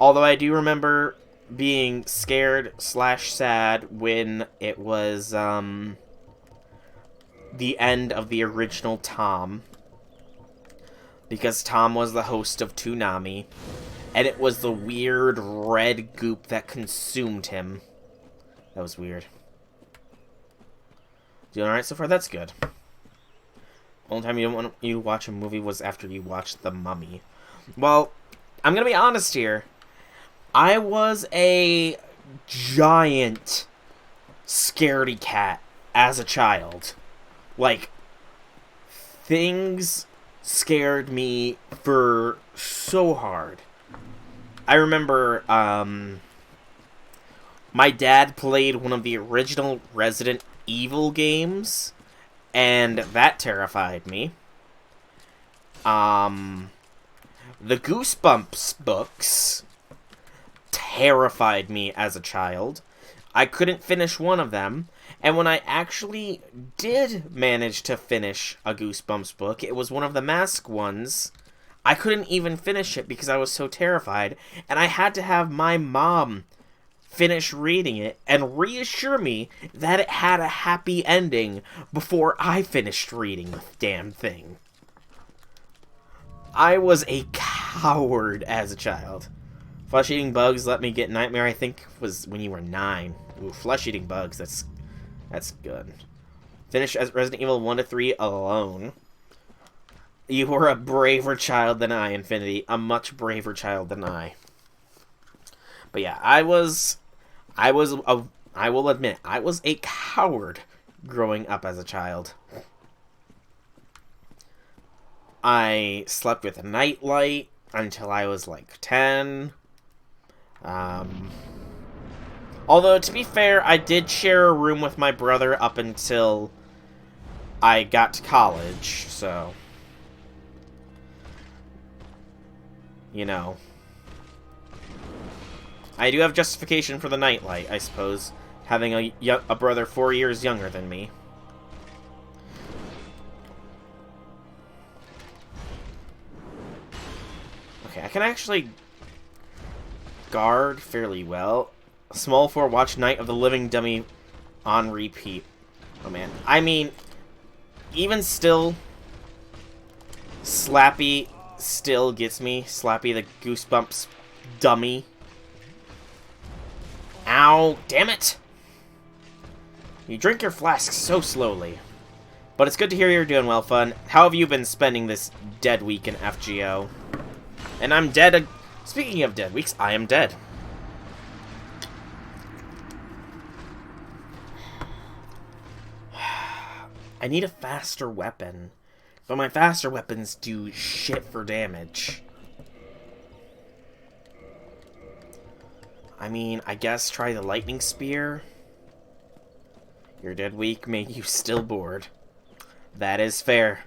Although I do remember being scared / sad when it was, the end of the original Tom. Because Tom was the host of Toonami. And it was the weird red goop that consumed him. That was weird. Doing alright so far? That's good. Only time you don't want you to watch a movie was after you watched The Mummy. Well, I'm gonna be honest here. I was a giant scaredy cat as a child. Like, things scared me for so hard. I remember, my dad played one of the original Resident Evil games, and that terrified me. The Goosebumps books terrified me as a child. I couldn't finish one of them, and when I actually did manage to finish a Goosebumps book, it was one of the Mask ones. I couldn't even finish it because I was so terrified, and I had to have my mom finish reading it and reassure me that it had a happy ending before I finished reading the damn thing. I was a coward as a child. Flesh-eating bugs let me get nightmare, I think, was when you were 9. Ooh, flesh-eating bugs, that's good. Finish as Resident Evil 1 to 3 alone. You were a braver child than I, Infinity. A much braver child than I. But yeah, I will admit, I was a coward growing up as a child. I slept with a nightlight until I was like 10. Although, to be fair, I did share a room with my brother up until I got to college, so... You know. I do have justification for the nightlight, I suppose. Having a brother 4 years younger than me. Okay, I can actually guard fairly well. Small 4, watch Night of the Living Dummy on repeat. Oh man. I mean, even still, Slappy still gets me. Slappy the Goosebumps dummy. Ow, damn it! You drink your flasks so slowly. But it's good to hear you're doing well, Fun. How have you been spending this dead week in FGO? And I'm dead. Speaking of dead weeks, I am dead. I need a faster weapon. But my faster weapons do shit for damage. I mean, I guess try the lightning spear. Your dead week made you still bored. That is fair.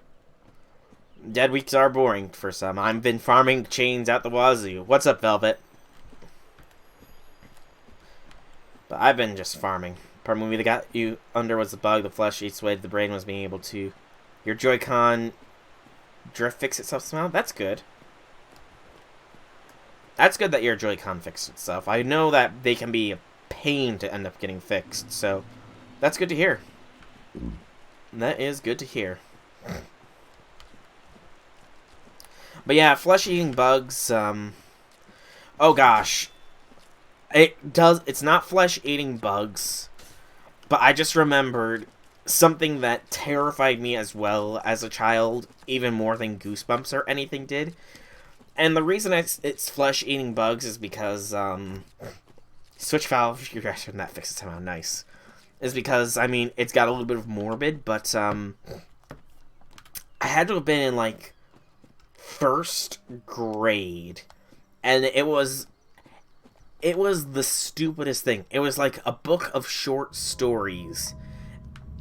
Dead weeks are boring for some. I've been farming chains out the wazoo. What's up, Velvet? But I've been just farming. Part of the movie that got you under was the bug. The flesh eats away. The brain was being able to... Your Joy-Con drift fix itself somehow? That's good. That's good that your Joy-Con fixed itself. I know that they can be a pain to end up getting fixed, so that's good to hear. That is good to hear. But yeah, flesh-eating bugs, oh gosh. It's not flesh-eating bugs, but I just remembered something that terrified me as well as a child, even more than Goosebumps or anything did. And the reason it's flesh-eating bugs is because, switch valve, you're actually that fixes somehow nice. Is because, I mean, it's got a little bit of morbid, but, I had to have been in, like, first grade, and it was the stupidest thing. It was like a book of short stories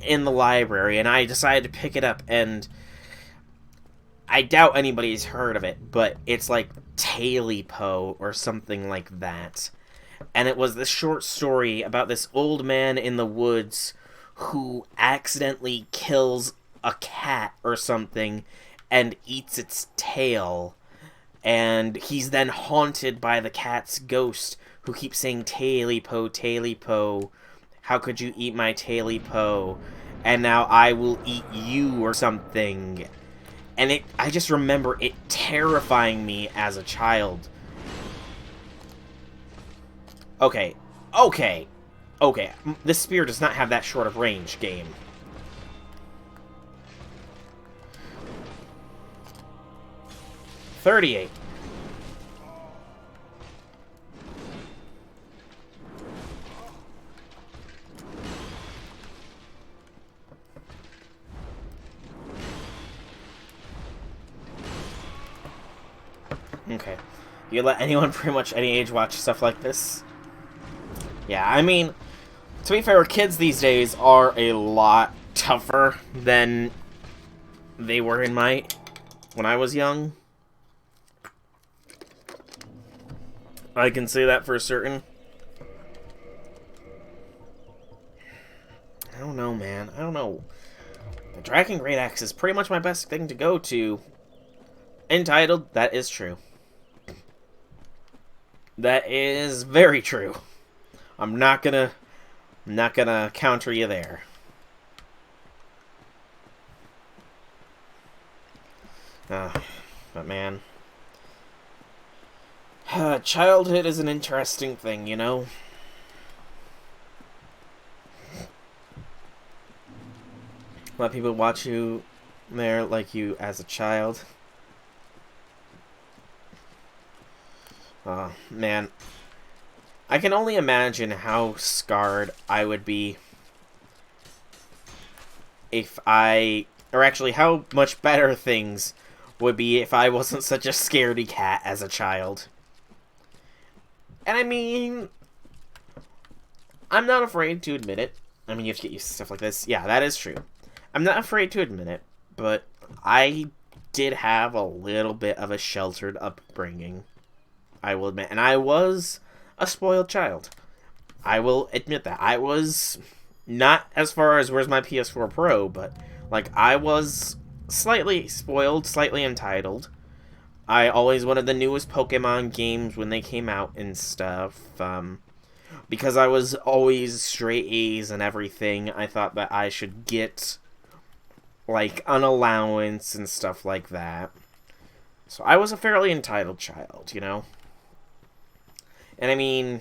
in the library, and I decided to pick it up, and I doubt anybody's heard of it, but it's like Tailypo or something like that. And it was this short story about this old man in the woods who accidentally kills a cat or something and eats its tail. And he's then haunted by the cat's ghost who keeps saying, Tailypo, Tailypo, how could you eat my Tailypo? And now I will eat you or something. And I just remember it terrifying me as a child. Okay. This spear does not have that short of range, game. $38. Okay. You let anyone pretty much any age watch stuff like this? Yeah, I mean, to be fair, kids these days are a lot tougher than they were when I was young. I can say that for certain. I don't know, man. I don't know. The Dragon Great Axe is pretty much my best thing to go to. Entitled, that is true. That is very true. I'm not gonna counter you there. But man, childhood is an interesting thing, you know? Let people watch you there like you as a child. Oh, man. I can only imagine how scarred I would be if I... Or actually, how much better things would be if I wasn't such a scaredy cat as a child. And I mean... I'm not afraid to admit it. I mean, you have to get used to stuff like this. Yeah, that is true. I'm not afraid to admit it, but I did have a little bit of a sheltered upbringing, I will admit. And I was a spoiled child. I will admit that. I was not as far as where's my PS4 Pro, but, like, I was slightly spoiled, slightly entitled. I always wanted the newest Pokemon games when they came out and stuff. Because I was always straight A's and everything, I thought that I should get, like, an allowance and stuff like that. So I was a fairly entitled child, you know? And I mean,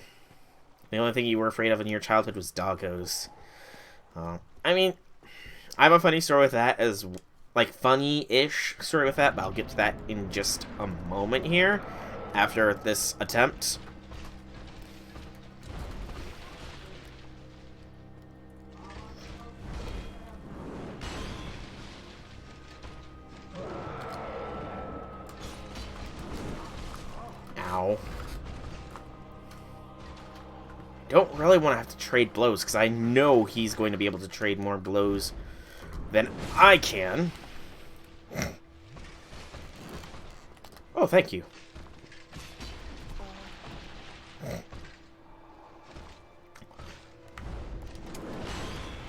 the only thing you were afraid of in your childhood was doggos. I mean, I have a funny story with that, as, like, funny-ish story with that, but I'll get to that in just a moment here, after this attempt. Ow. Don't really want to have to trade blows, because I know he's going to be able to trade more blows than I can. Oh, thank you.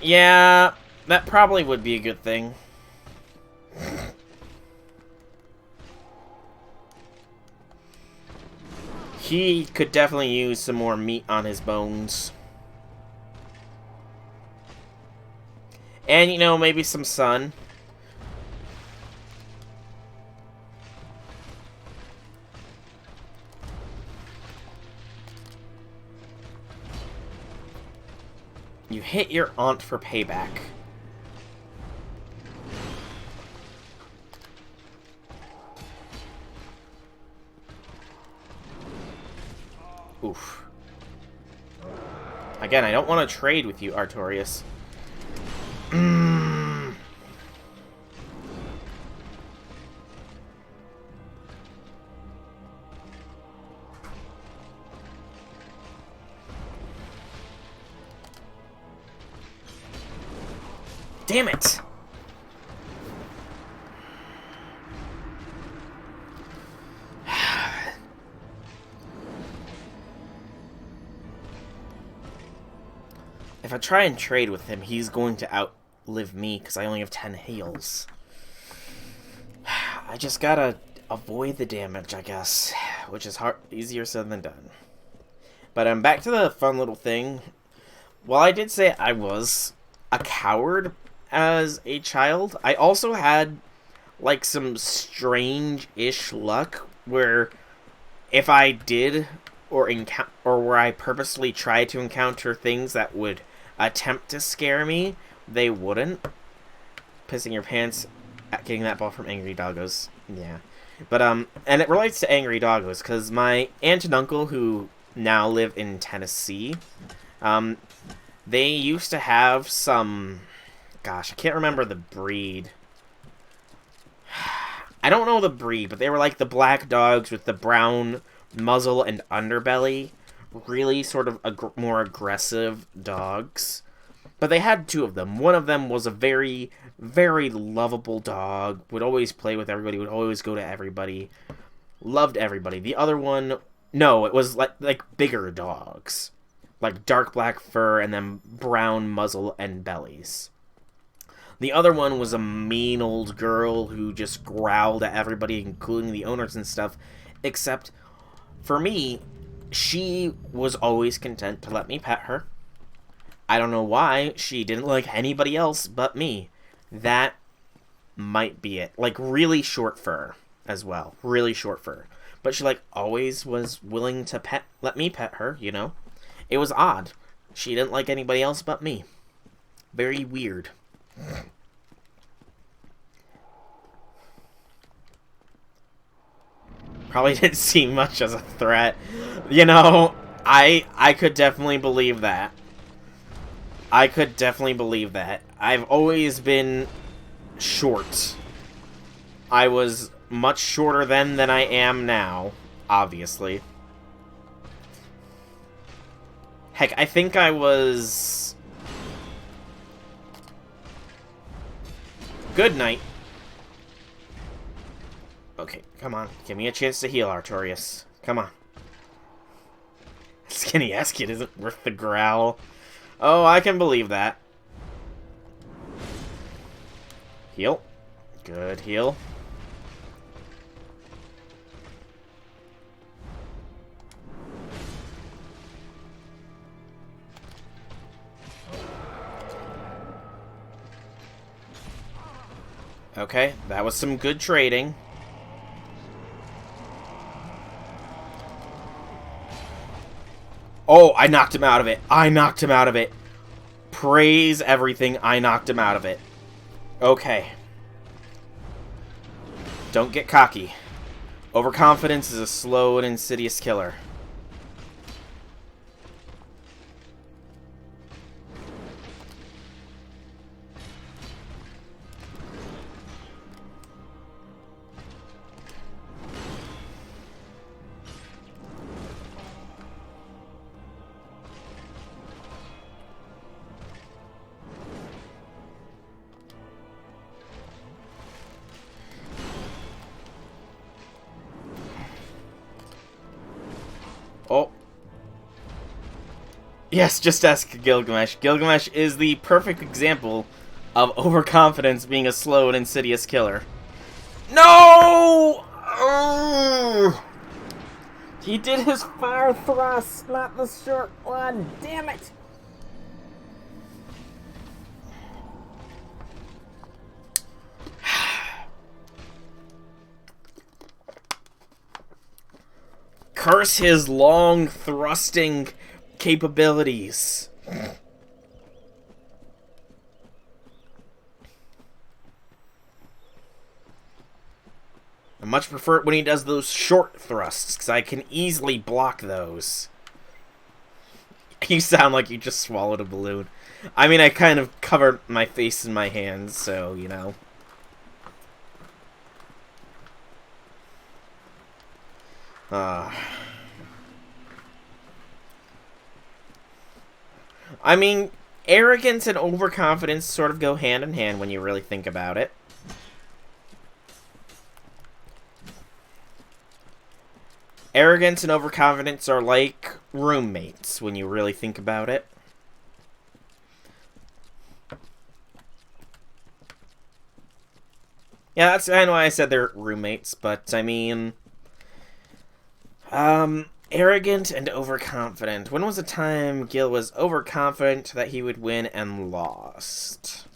Yeah, that probably would be a good thing. He could definitely use some more meat on his bones. And, you know, maybe some sun. You hit your aunt for payback. Oof. Again, I don't want to trade with you, Artorias. Damn it! If I try and trade with him, he's going to outlive me because I only have 10 heals. I just gotta avoid the damage, I guess, which is easier said than done. But back to the fun little thing. While I did say I was a coward as a child, I also had, like, some strange-ish luck where if I did or where I purposely tried to encounter things that would attempt to scare me, they wouldn't. Pissing your pants at getting that ball from Angry Doggos. Yeah. But, and it relates to Angry Doggos, because my aunt and uncle, who now live in Tennessee, they used to have some... Gosh, I can't remember the breed. I don't know the breed, but they were like the black dogs with the brown muzzle and underbelly. Really sort of more aggressive dogs. But they had two of them. One of them was a very, very lovable dog. Would always play with everybody. Would always go to everybody. Loved everybody. The other one... No, it was like bigger dogs. Like dark black fur and then brown muzzle and bellies. The other one was a mean old girl who just growled at everybody, including the owners and stuff. Except, for me, she was always content to let me pet her. I don't know why she didn't like anybody else but me. That might be it. Like, really short fur as well. Really short fur. But she, like, always was willing to let me pet her, you know? It was odd. She didn't like anybody else but me. Very weird. Probably didn't seem much as a threat. You know, I could definitely believe that. I could definitely believe that. I've always been short. I was much shorter then than I am now, obviously. Heck, I think I was... Good night. Okay, come on. Give me a chance to heal, Artorias. Come on. Skinny ass kid isn't worth the growl. Oh, I can believe that. Heal. Good heal. Okay, that was some good trading. Oh, I knocked him out of it. I knocked him out of it. Praise everything, I knocked him out of it. Okay. Don't get cocky. Overconfidence is a slow and insidious killer. Oh. Yes, just ask Gilgamesh. Gilgamesh is the perfect example of overconfidence being a slow and insidious killer. No! Oh! He did his fire thrust, not the short one. Damn it! Curse his long thrusting capabilities. I much prefer it when he does those short thrusts, because I can easily block those. You sound like you just swallowed a balloon. I mean, I kind of covered my face in my hands, so, you know. I mean, arrogance and overconfidence sort of go hand in hand when you really think about it. Arrogance and overconfidence are like roommates when you really think about it. Yeah, that's kind of why I said they're roommates, but I mean... arrogant and overconfident. When was the time Gil was overconfident that he would win and lost?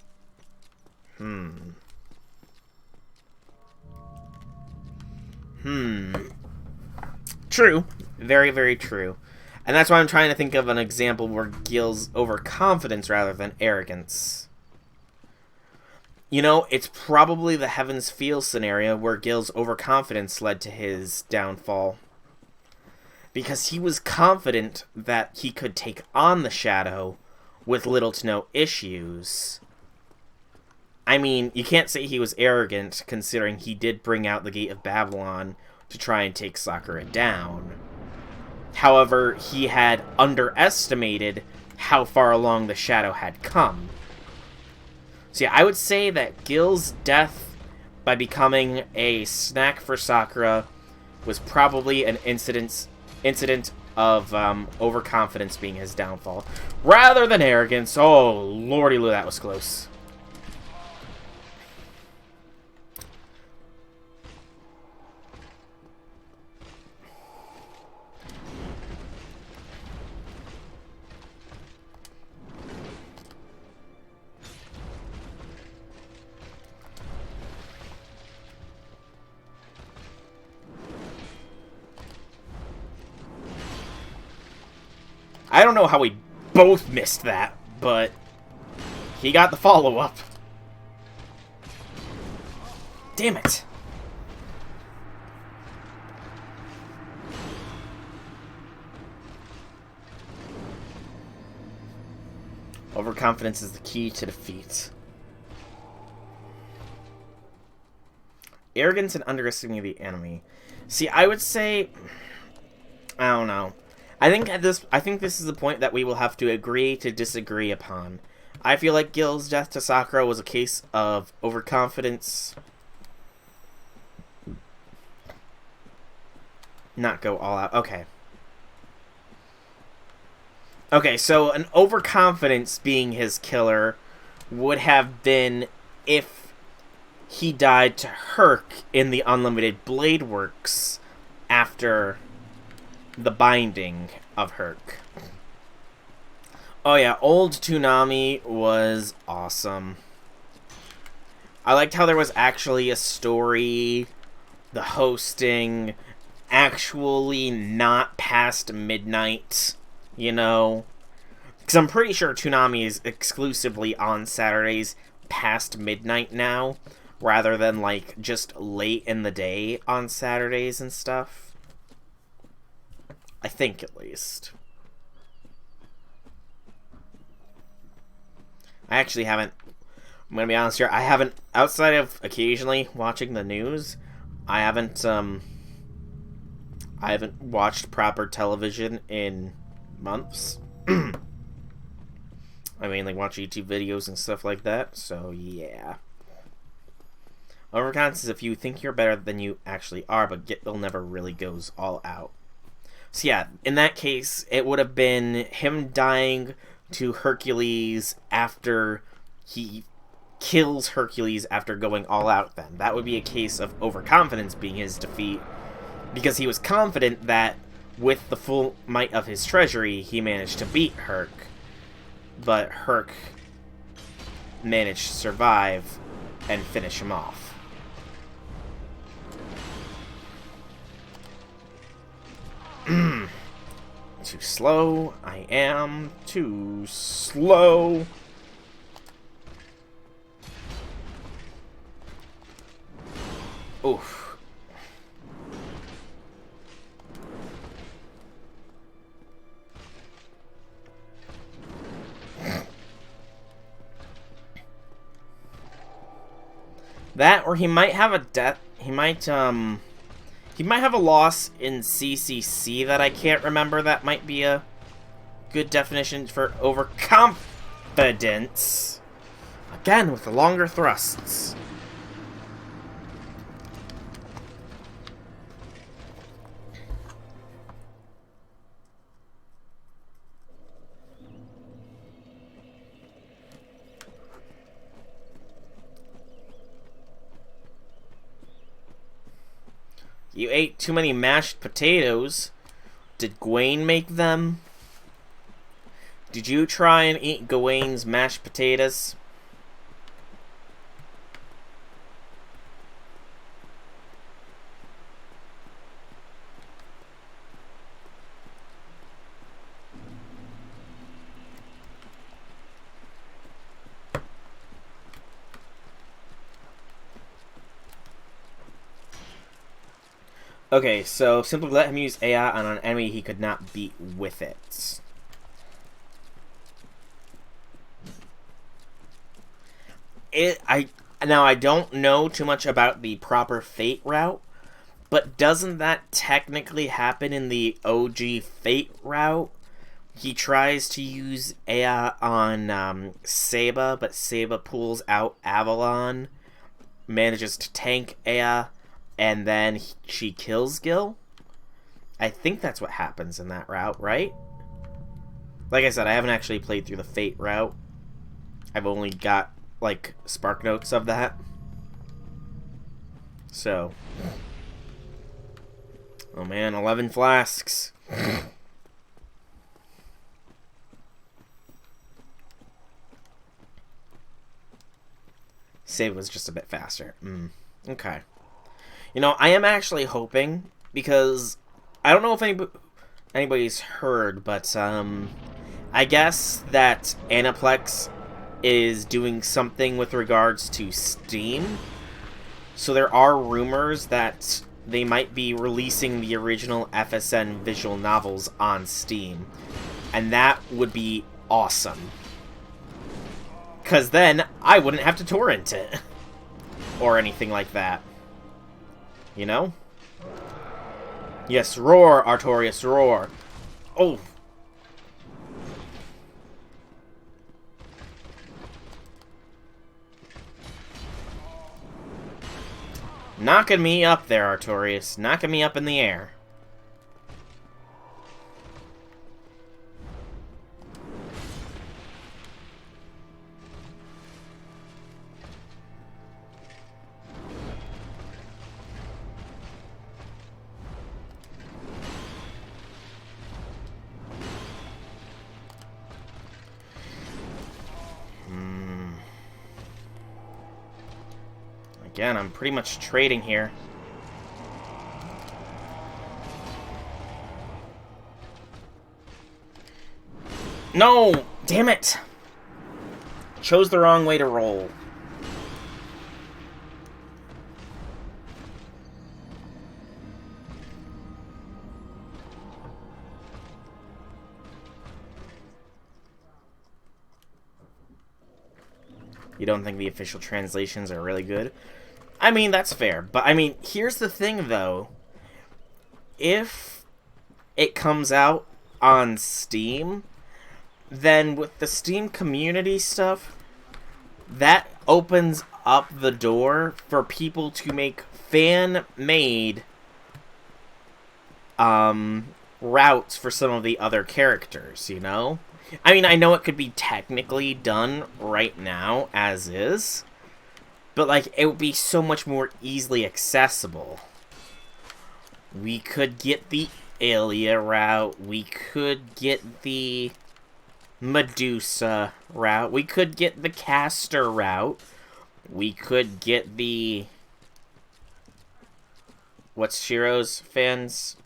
True. Very, very true. And that's why I'm trying to think of an example where Gil's overconfidence rather than arrogance. You know, it's probably the Heavens Feel scenario where Gil's overconfidence led to his downfall. Because he was confident that he could take on the Shadow with little to no issues. I mean, you can't say he was arrogant, considering he did bring out the Gate of Babylon to try and take Sakura down. However, he had underestimated how far along the Shadow had come. So yeah, I would say that Gil's death by becoming a snack for Sakura was probably an incident of overconfidence being his downfall, rather than arrogance. Oh, lordy loo, that was close. I don't know how we both missed that, but he got the follow-up. Damn it. Overconfidence is the key to defeat. Arrogance and underestimating the enemy. See, I would say, I don't know. I think this is the point that we will have to agree to disagree upon. I feel like Gil's death to Sakura was a case of overconfidence. Not go all out. Okay. Okay, so an overconfidence being his killer would have been if he died to Herc in the Unlimited Blade Works after the binding of Herc. Oh yeah, old Toonami was awesome. I liked how there was actually a story, the hosting, actually not past midnight, you know? Because I'm pretty sure Toonami is exclusively on Saturdays past midnight now, rather than, like, just late in the day on Saturdays and stuff. I think, at least. I actually haven't, I'm gonna be honest here, I haven't, outside of occasionally watching the news, I haven't watched proper television in months. I mainly watch YouTube videos and stuff like that, so yeah. Overconfidence is if you think you're better than you actually are, but Gitbill never really goes all out. So yeah, in that case, it would have been him dying to Hercules after he kills Hercules after going all out then. That would be a case of overconfidence being his defeat, because he was confident that with the full might of his treasury, he managed to beat Herc. But Herc managed to survive and finish him off. Too slow. I am too slow. Oof. That, or he might have a death. He might have a loss in CCC that I can't remember. That might be a good definition for overconfidence. Again, with the longer thrusts. You ate too many mashed potatoes. Did Gawain make them? Did you try and eat Gawain's mashed potatoes? Okay, so simply let him use AI on an enemy he could not beat with it. Now I don't know too much about the proper Fate route, but doesn't that technically happen in the OG Fate route? He tries to use AI on Seba, but Seba pulls out Avalon, manages to tank Ea, and then she kills Gil? I think that's what happens in that route, right? Like I said, I haven't actually played through the Fate route. I've only got, like, spark notes of that. So. Oh man, 11 flasks. Save was just a bit faster. Okay. You know, I am actually hoping, because I don't know if anybody's heard, but I guess that Aniplex is doing something with regards to Steam. So there are rumors that they might be releasing the original FSN visual novels on Steam. And that would be awesome. Because then I wouldn't have to torrent it. Or anything like that. You know? Yes, roar, Artorias, roar. Oh. Knocking me up there, Artorias. Knocking me up in the air. Again, I'm pretty much trading here. No! Damn it! Chose the wrong way to roll. You don't think the official translations are really good? I mean, that's fair. But, I mean, here's the thing, though. If it comes out on Steam, then with the Steam community stuff, that opens up the door for people to make fan-made routes for some of the other characters, you know? I mean, I know it could be technically done right now, as is, but, like, it would be so much more easily accessible. We could get the Ilia route, we could get the Medusa route, we could get the Caster route, we could get the... What's Shiro's best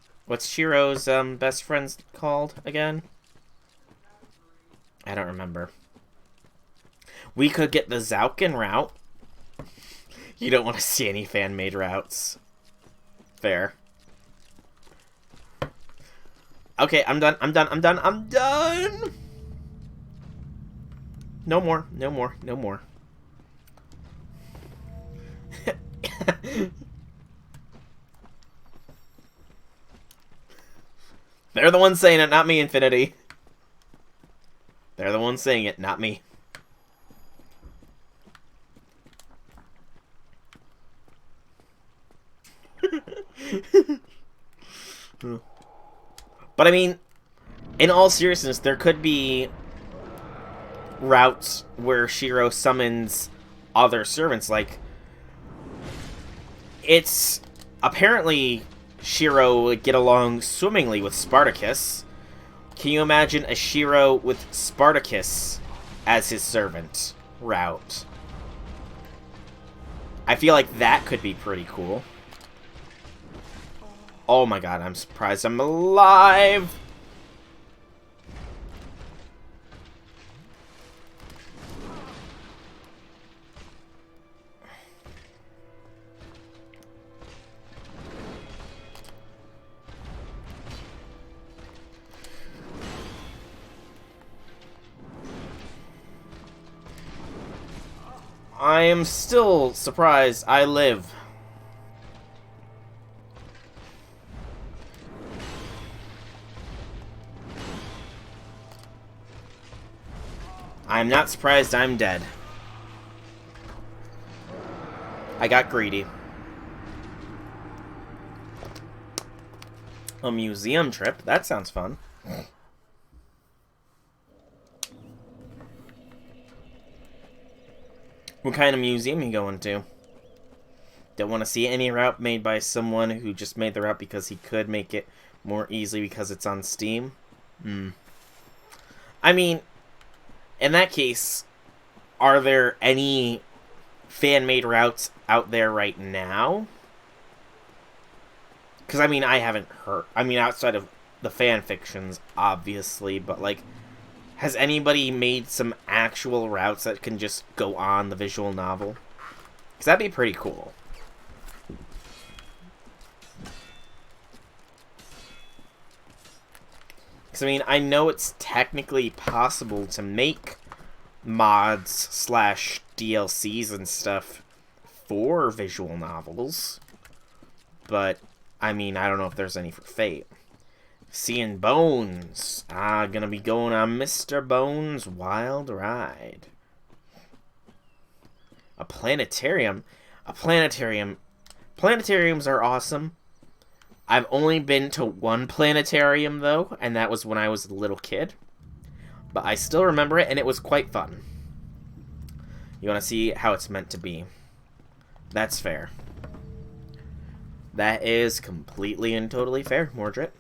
friends called again? I don't remember. We could get the Zaukin route. You don't want to see any fan-made routes. Fair. Okay, I'm done. No more. They're the ones saying it, not me, Infinity. They're the ones saying it, not me. But I mean, in all seriousness, there could be routes where Shiro summons other servants. Like, it's apparently Shiro would get along swimmingly with Spartacus. Can you imagine a Shiro with Spartacus as his servant route? I feel like that could be pretty cool. Oh my god, I'm surprised I'm alive! I am still surprised I live. I'm not surprised I'm dead. I got greedy. A museum trip? That sounds fun. What kind of museum are you going to? Don't want to see any route made by someone who just made the route because he could make it more easily because it's on Steam? I mean, in that case, are there any fan-made routes out there right now? Because, I mean, I haven't heard... I mean, outside of the fan fictions, obviously, but, like, has anybody made some actual routes that can just go on the visual novel? Because that'd be pretty cool. Because, I mean, I know it's technically possible to make mods slash DLCs and stuff for visual novels. But, I mean, I don't know if there's any for Fate. Seeing Bones. Gonna be going on Mr. Bones' Wild Ride. A planetarium. A planetarium. Planetariums are awesome. I've only been to one planetarium, though, and that was when I was a little kid. But I still remember it, and it was quite fun. You want to see how it's meant to be. That's fair. That is completely and totally fair, Mordred.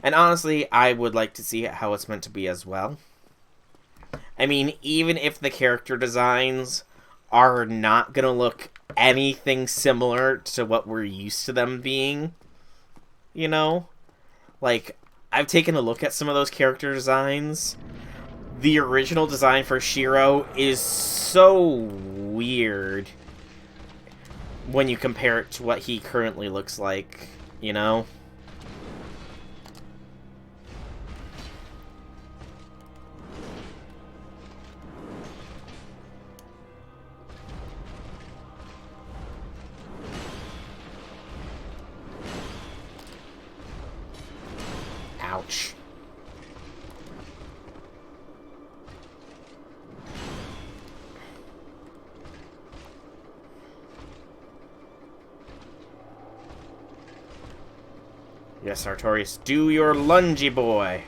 And honestly, I would like to see how it's meant to be as well. I mean, even if the character designs are not going to look anything similar to what we're used to them being, you know? Like, I've taken a look at some of those character designs. The original design for Shiro is so weird when you compare it to what he currently looks like, you know? Ouch. Yes, Artorias, do your lungy boy.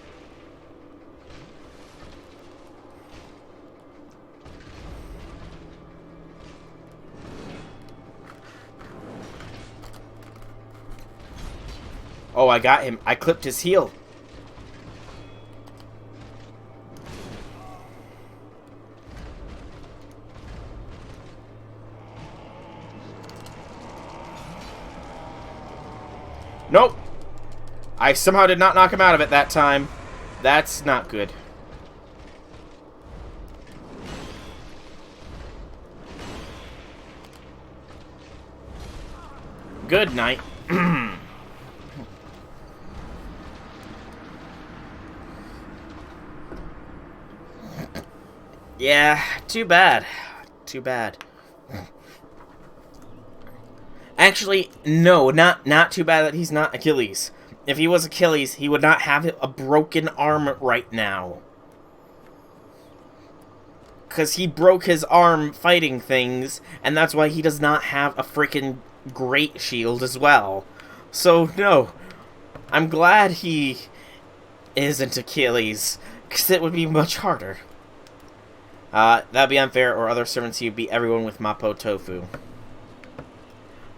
Oh, I got him. I clipped his heel. Nope. I somehow did not knock him out of it that time. That's not good. Good night. Yeah, too bad. Too bad. Actually, no, not too bad that he's not Achilles. If he was Achilles, he would not have a broken arm right now. Because he broke his arm fighting things, and that's why he does not have a freaking great shield as well. So, no. I'm glad he isn't Achilles, because it would be much harder. That'd be unfair, or other servants you'd beat everyone with Mapo Tofu.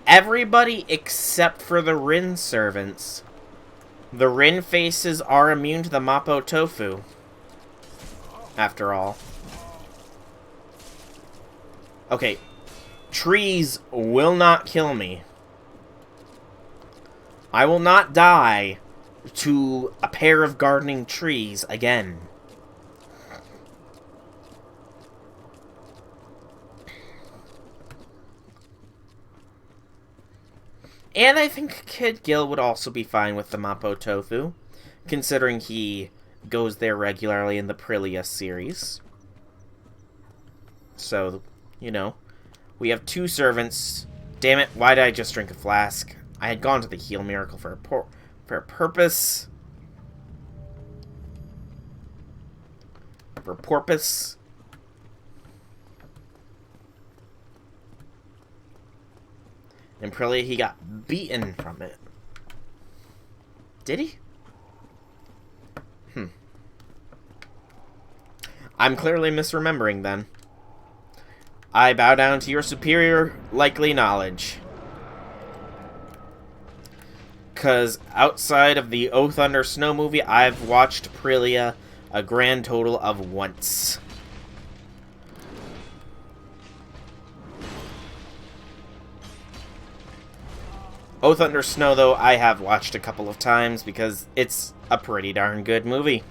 Everybody except for the Rin servants. The Rin faces are immune to the Mapo Tofu. After all. Okay. Trees will not kill me. I will not die to a pair of gardening trees again. And I think Kid Gil would also be fine with the Mapo Tofu, considering he goes there regularly in the Prilia series. So, you know, we have two servants. Damn it, why did I just drink a flask? I had gone to the Heal Miracle for a purpose. For porpoise. In Prilia, he got beaten from it. Did he? I'm clearly misremembering, then. I bow down to your superior likely knowledge. Because outside of the O Thunder Snow movie, I've watched Prilia a grand total of once. O Thunder Snow, though, I have watched a couple of times because it's a pretty darn good movie.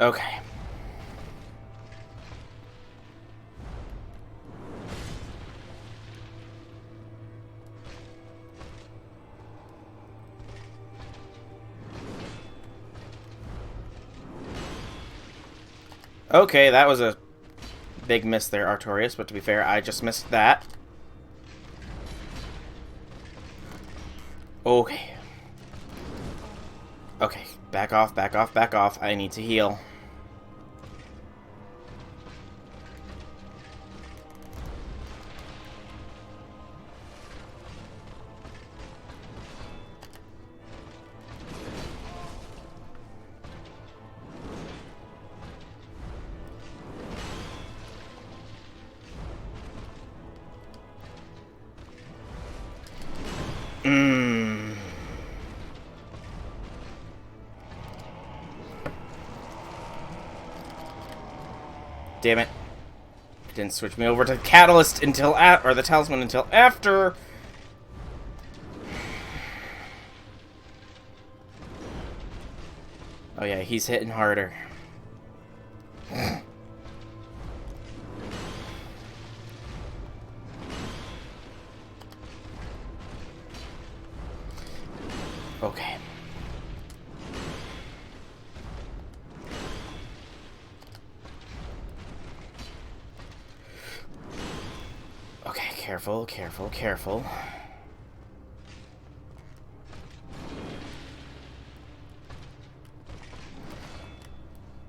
Okay. Okay, that was a big miss there, Artorias, but to be fair, I just missed that. Okay. Okay, back off, back off, back off. I need to heal. Damn it. Didn't switch me over to the catalyst until or the talisman until after. Oh yeah, he's hitting harder. Okay. Okay, careful, careful, careful.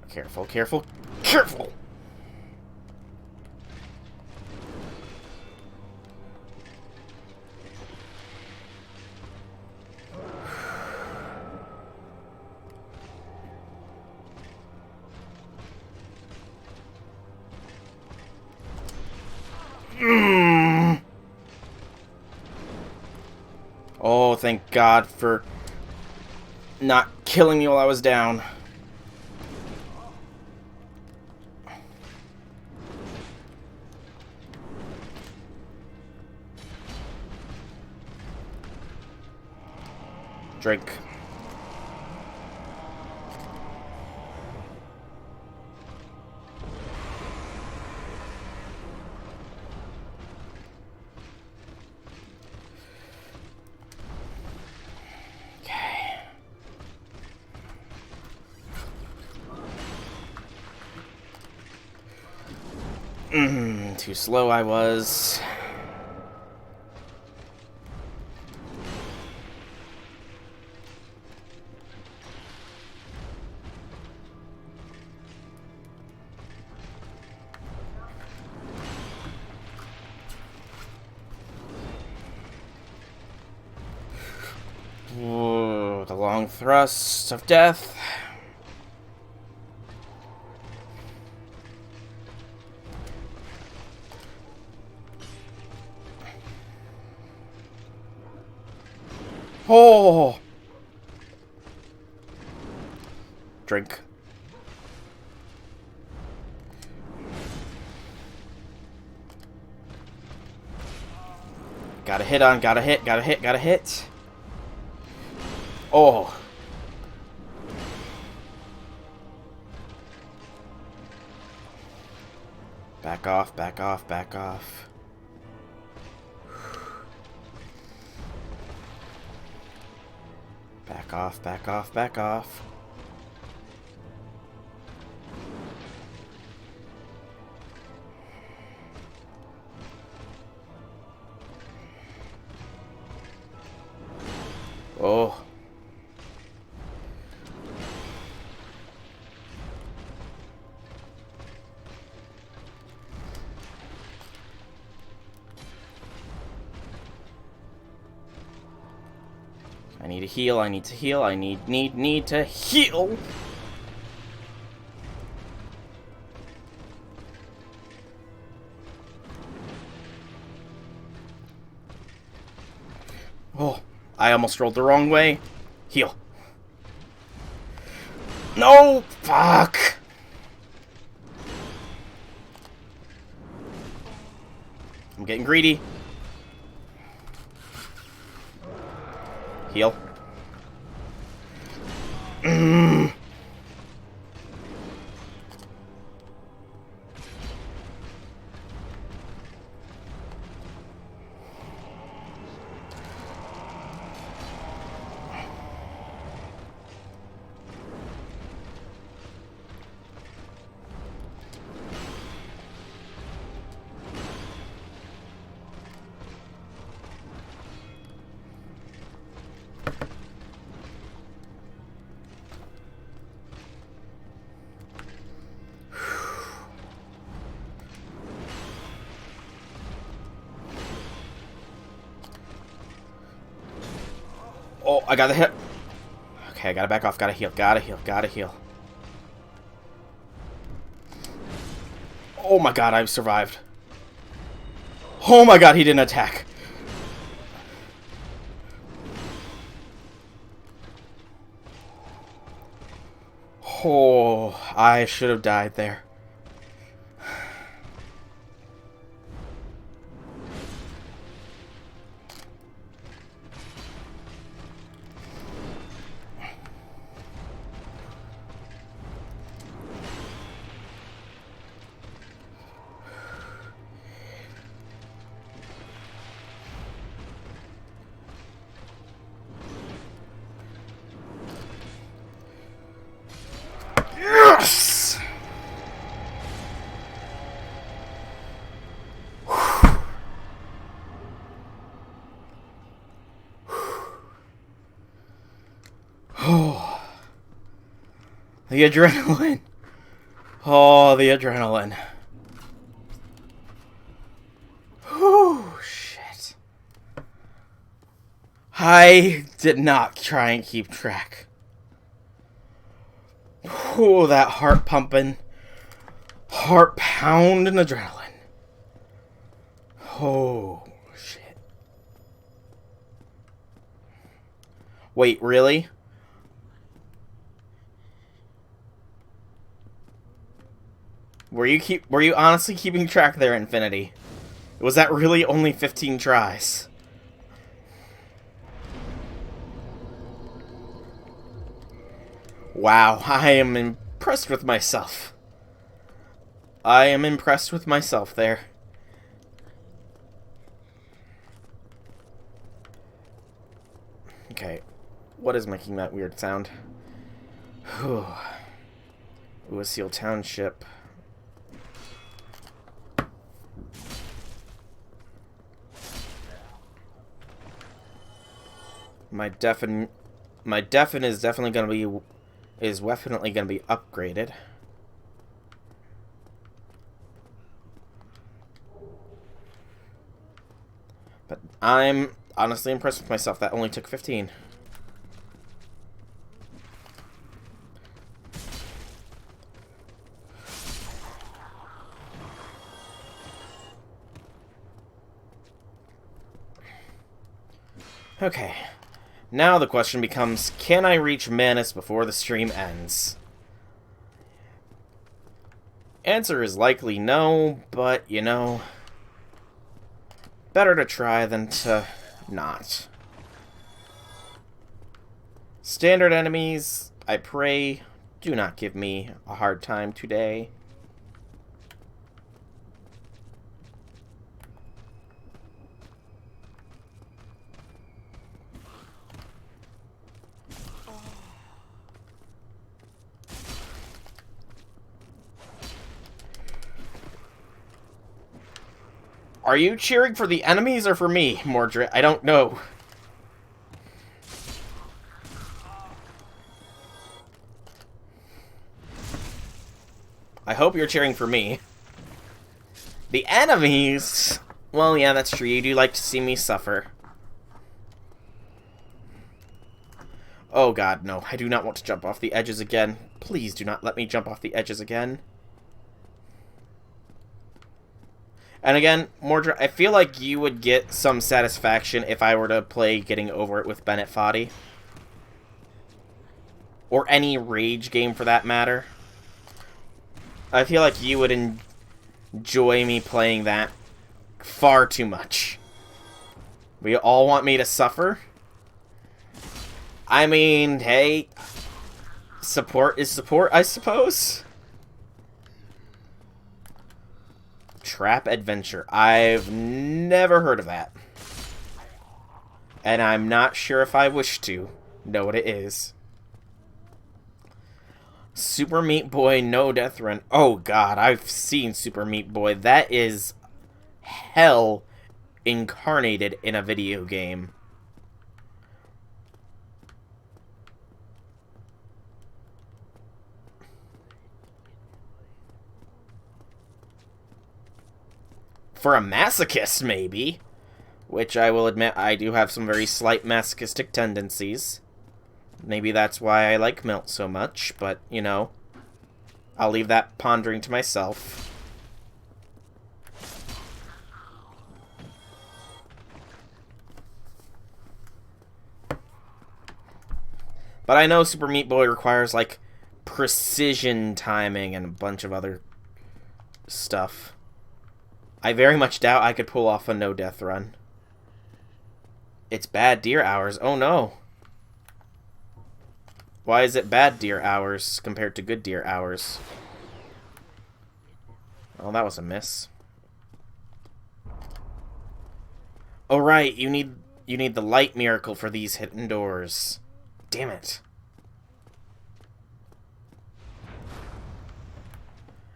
Careful, careful, careful! Oh, thank God for not killing me while I was down. Drink. Too slow I was. Whoa, the long thrust of death. Oh! Drink. Gotta hit on, gotta hit, gotta hit, gotta hit. Oh. Back off, back off, back off. Back off, back off, back off. Oh. I need to heal, I need to heal, I need to heal! Oh, I almost rolled the wrong way. Heal. No! Fuck! I'm getting greedy. Heal. I got the hit. Okay, I gotta back off. Gotta heal. Gotta heal. Gotta heal. Oh my god, I've survived. Oh my god, he didn't attack. Oh, I should have died there. Yes! Oh, the adrenaline. Oh, the adrenaline. Oh, shit. I did not try and keep track. Oh, that heart pumping, heart pounding adrenaline. Oh, shit. Wait, really? Were you honestly keeping track there, Infinity? Was that really only 15 tries? Wow, I am impressed with myself. I am impressed with myself there. Okay, what is making that weird sound? Ooh, Abyssal Township. My deafen is definitely gonna be upgraded. But I'm honestly impressed with myself. That only took 15. Okay. Now the question becomes, can I reach Manus before the stream ends? Answer is likely no, but, you know, better to try than to not. Standard enemies, I pray, do not give me a hard time today. Are you cheering for the enemies or for me, Mordred? I don't know. I hope you're cheering for me. The enemies? Well, yeah, that's true. You do like to see me suffer. Oh god, no. I do not want to jump off the edges again. Please do not let me jump off the edges again. And again, Mordred, I feel like you would get some satisfaction if I were to play Getting Over It with Bennett Foddy. Or any Rage game for that matter. I feel like you would enjoy me playing that far too much. We all want me to suffer? I mean, hey, support is support, I suppose? Trap Adventure. I've never heard of that. And I'm not sure if I wish to know what it is. Super Meat Boy No Death Run. Oh god, I've seen Super Meat Boy. That is hell incarnated in a video game. For a masochist, maybe. which I will admit I do have some very slight masochistic tendencies. Maybe that's why I like melt so much, but, you know, I'll leave that pondering to myself. But I know Super Meat Boy requires, like, precision timing and a bunch of other stuff. I very much doubt I could pull off a no-death run. It's bad deer hours. Oh, no. Why is it bad deer hours compared to good deer hours? Oh, that was a miss. Oh, right. You need the light miracle for these hidden doors. Damn it.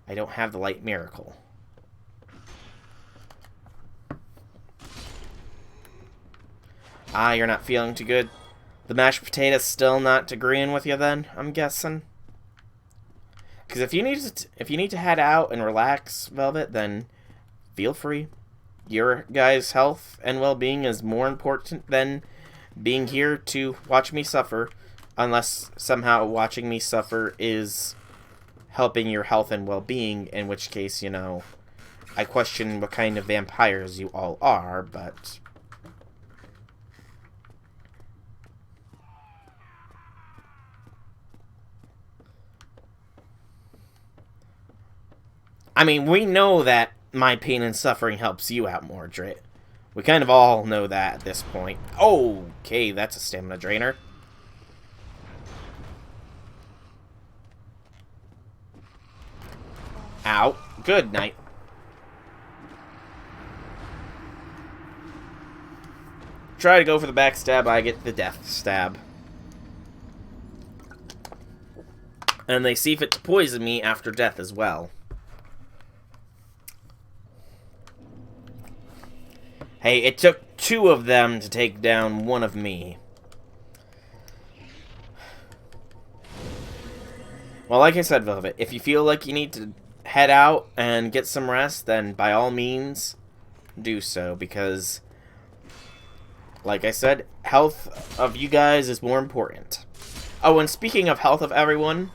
I don't have the light miracle. Ah, you're not feeling too good. The mashed potato's still not agreeing with you then, I'm guessing. Because if you need to head out and relax, Velvet, then feel free. Your guys' health and well-being is more important than being here to watch me suffer, unless somehow watching me suffer is helping your health and well-being, in which case, you know, I question what kind of vampires you all are, but... I mean, we know that my pain and suffering helps you out, Mordred. We kind of all know that at this point. Okay, that's a stamina drainer. Ow. Good night. Try to go for the backstab, I get the death stab. And they see fit to poison me after death as well. Hey, it took 2 of them to take down 1 of me. Well, like I said, Velvet, if you feel like you need to head out and get some rest, then by all means, do so, because, like I said, health of you guys is more important. Oh, and speaking of health of everyone,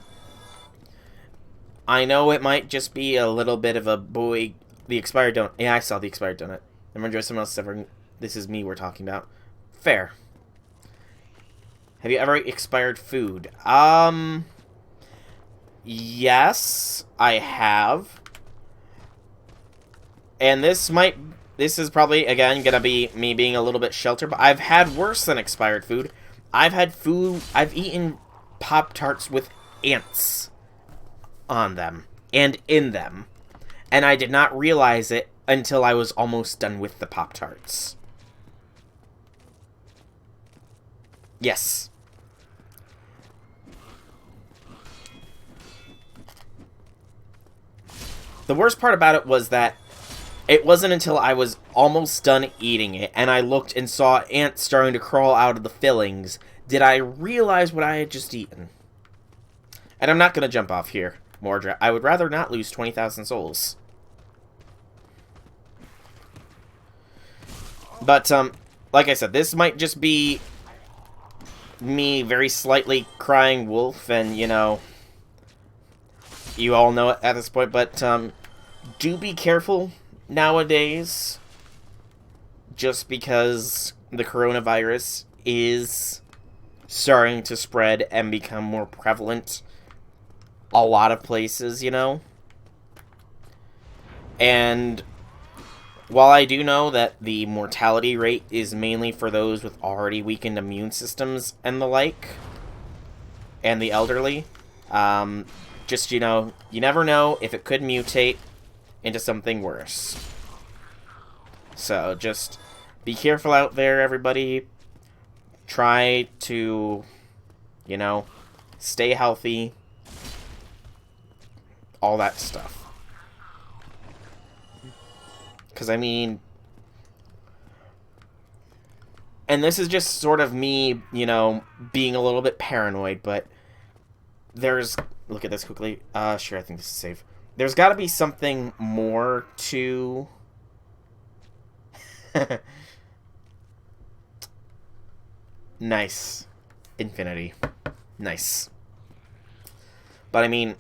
I know it might just be a little bit of a boy... The expired donut. Yeah, I saw the expired donut. I'm enjoying someone else ever. This is me we're talking about. Fair. Have you ever expired food? Yes, I have. And this is probably, again, gonna be me being a little bit sheltered, but I've had worse than expired food. I've eaten Pop-Tarts with ants on them and in them. And I did not realize it until I was almost done with the Pop-Tarts. Yes. The worst part about it was that it wasn't until I was almost done eating it and I looked and saw ants starting to crawl out of the fillings did I realize what I had just eaten. And I'm not going to jump off here, Mordred. I would rather not lose 20,000 souls. But, like I said, this might just be me very slightly crying wolf, and, you know, you all know it at this point, but, do be careful nowadays, just because the coronavirus is starting to spread and become more prevalent a lot of places, you know? And while I do know that the mortality rate is mainly for those with already weakened immune systems and the like, and the elderly, just, you know, you never know if it could mutate into something worse. So, just be careful out there, everybody. Try to, you know, stay healthy. All that stuff. Because, I mean... And this is just sort of me, you know, being a little bit paranoid, but... There's... Look at this quickly. Sure, I think this is safe. There's got to be something more to... Nice. Infinity. Nice. But I mean,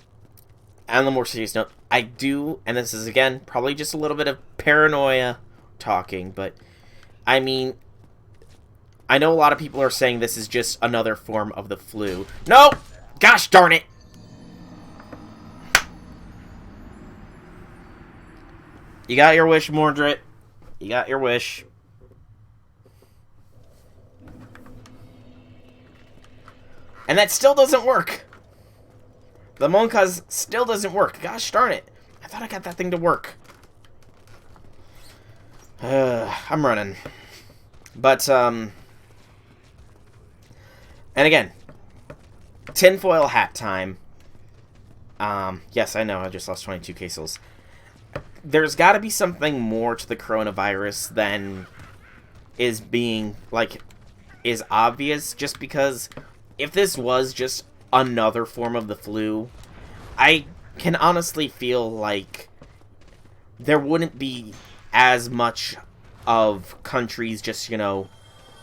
on the more serious note, I do, and this is again probably just a little bit of paranoia talking, but I mean, I know a lot of people are saying this is just another form of the flu. No! Gosh darn it! You got your wish, Mordred. You got your wish. And that still doesn't work. The Moncas still doesn't work. Gosh darn it. I thought I got that thing to work. I'm running. But, and again, tinfoil hat time. Yes, I know, I just lost 22 quesos. There's gotta be something more to the coronavirus than is being, like, is obvious, just because if this was just another form of the flu, I can honestly feel like there wouldn't be as much of countries just, you know,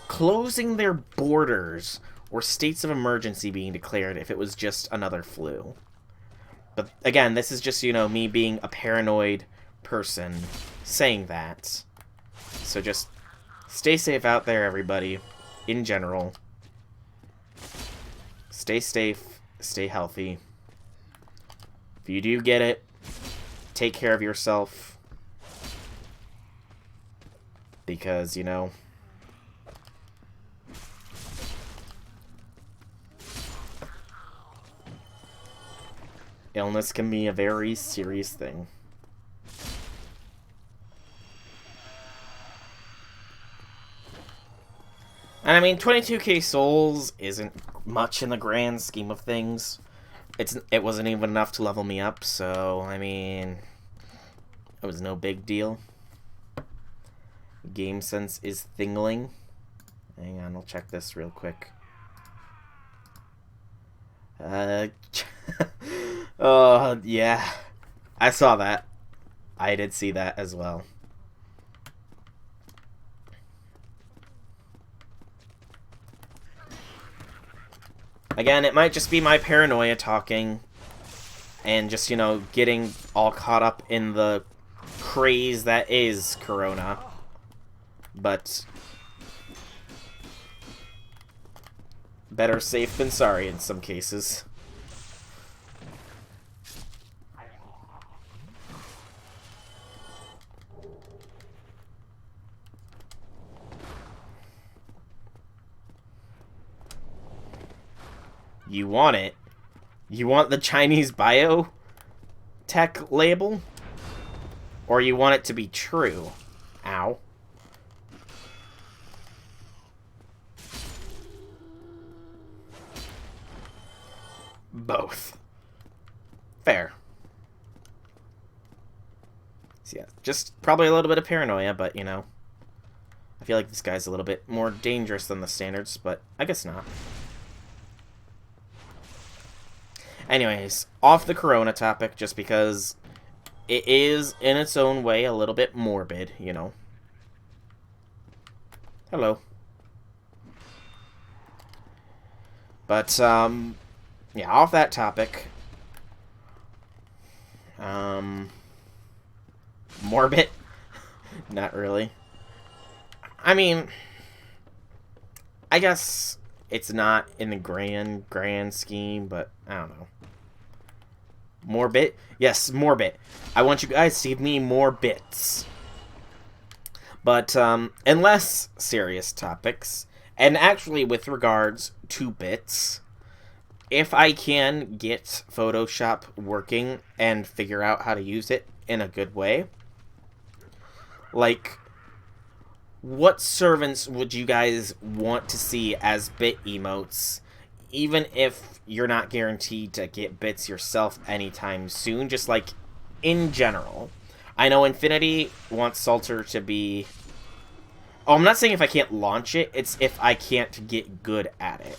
closing their borders or states of emergency being declared if it was just another flu. But again, this is just, you know, me being a paranoid person saying that. So just stay safe out there, everybody, in general. Stay safe, stay healthy. If you do get it, take care of yourself. Because, you know, illness can be a very serious thing. And I mean, 22k souls isn't much in the grand scheme of things. It wasn't even enough to level me up, so, I mean, it was no big deal. Game sense is thingling. Hang on, I'll check this real quick. Oh, yeah. I saw that. I did see that as well. Again, it might just be my paranoia talking. And just, you know, getting all caught up in the craze that is Corona. But better safe than sorry in some cases. You want it? You want the Chinese biotech label? Or you want it to be true? Ow. Both. Fair. So yeah, just probably a little bit of paranoia, but, you know. I feel like this guy's a little bit more dangerous than the standards, but I guess not. Anyways, off the Corona topic, just because it is, in its own way, a little bit morbid, you know. Hello. But, yeah, off that topic. Morbid? Not really. I mean, I guess it's not in the grand scheme, but I don't know. Morbid? Yes, morbid. I want you guys to give me more bits. But, in less serious topics, and actually with regards to bits, if I can get Photoshop working and figure out how to use it in a good way, like, what servants would you guys want to see as bit emotes, even if you're not guaranteed to get bits yourself anytime soon, just like in general? I know Infinity wants Salter to be... Oh, I'm not saying if I can't launch it, it's if I can't get good at it.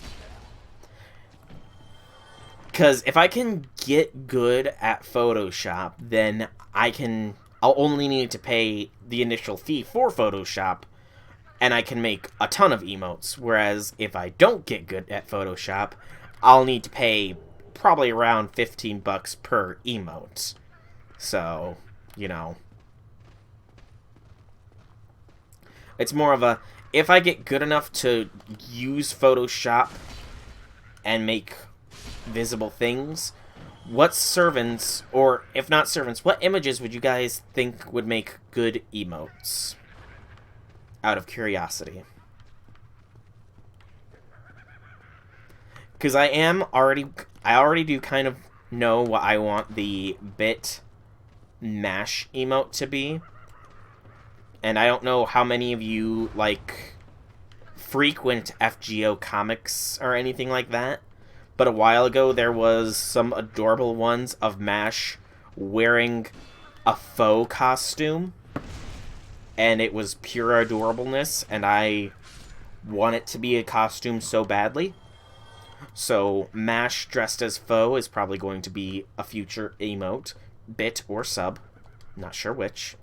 Because if I can get good at Photoshop, then I'll only need to pay the initial fee for Photoshop, and I can make a ton of emotes. Whereas if I don't get good at Photoshop, I'll need to pay probably around $15 per emote. So, you know, it's more of a, if I get good enough to use Photoshop and make visible things, what servants, or if not servants, what images would you guys think would make good emotes? Out of curiosity. Because I already do kind of know what I want the bit mash emote to be. And I don't know how many of you, like, frequent FGO comics or anything like that. But a while ago, there was some adorable ones of MASH wearing a faux costume. And it was pure adorableness, and I want it to be a costume so badly. So, MASH dressed as faux is probably going to be a future emote, bit or sub. Not sure which.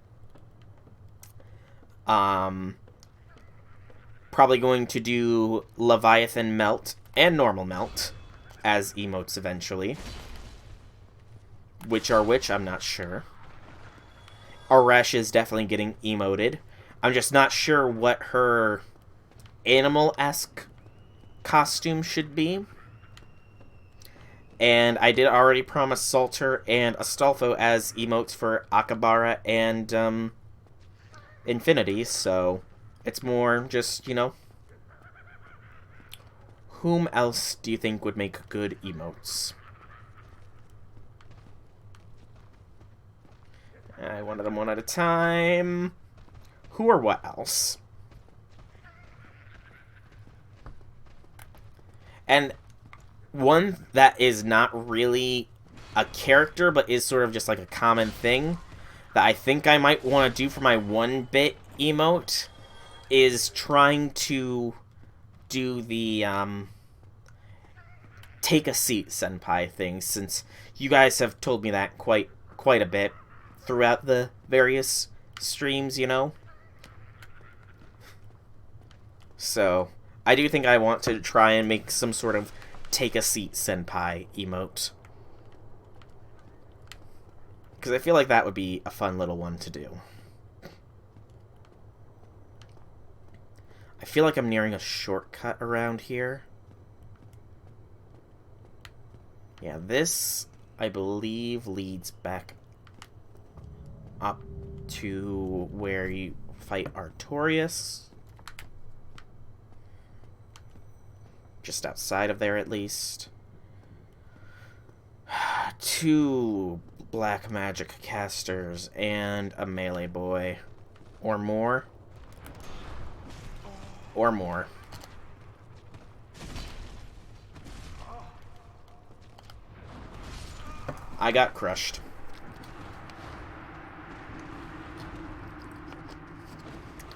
Probably going to do Leviathan Melt and Normal Melt as emotes eventually. Which are which, I'm not sure. Arash is definitely getting emoted. I'm just not sure what her animal-esque costume should be. And I did already promise Salter and Astolfo as emotes for Akabara and Infinity, so it's more just, you know, whom else do you think would make good emotes? I wanted them one at a time. Who or what else? And one that is not really a character, but is sort of just like a common thing that I think I might want to do for my 1-bit emote is trying to do the take a seat senpai thing, since you guys have told me that quite a bit throughout the various streams, you know? So, I do think I want to try and make some sort of take a seat senpai emote. Because I feel like that would be a fun little one to do. I feel like I'm nearing a shortcut around here. Yeah, this, I believe, leads back up to where you fight Artorias. Just outside of there, at least. 2 black magic casters and a melee boy. Or more. Or more. I got crushed.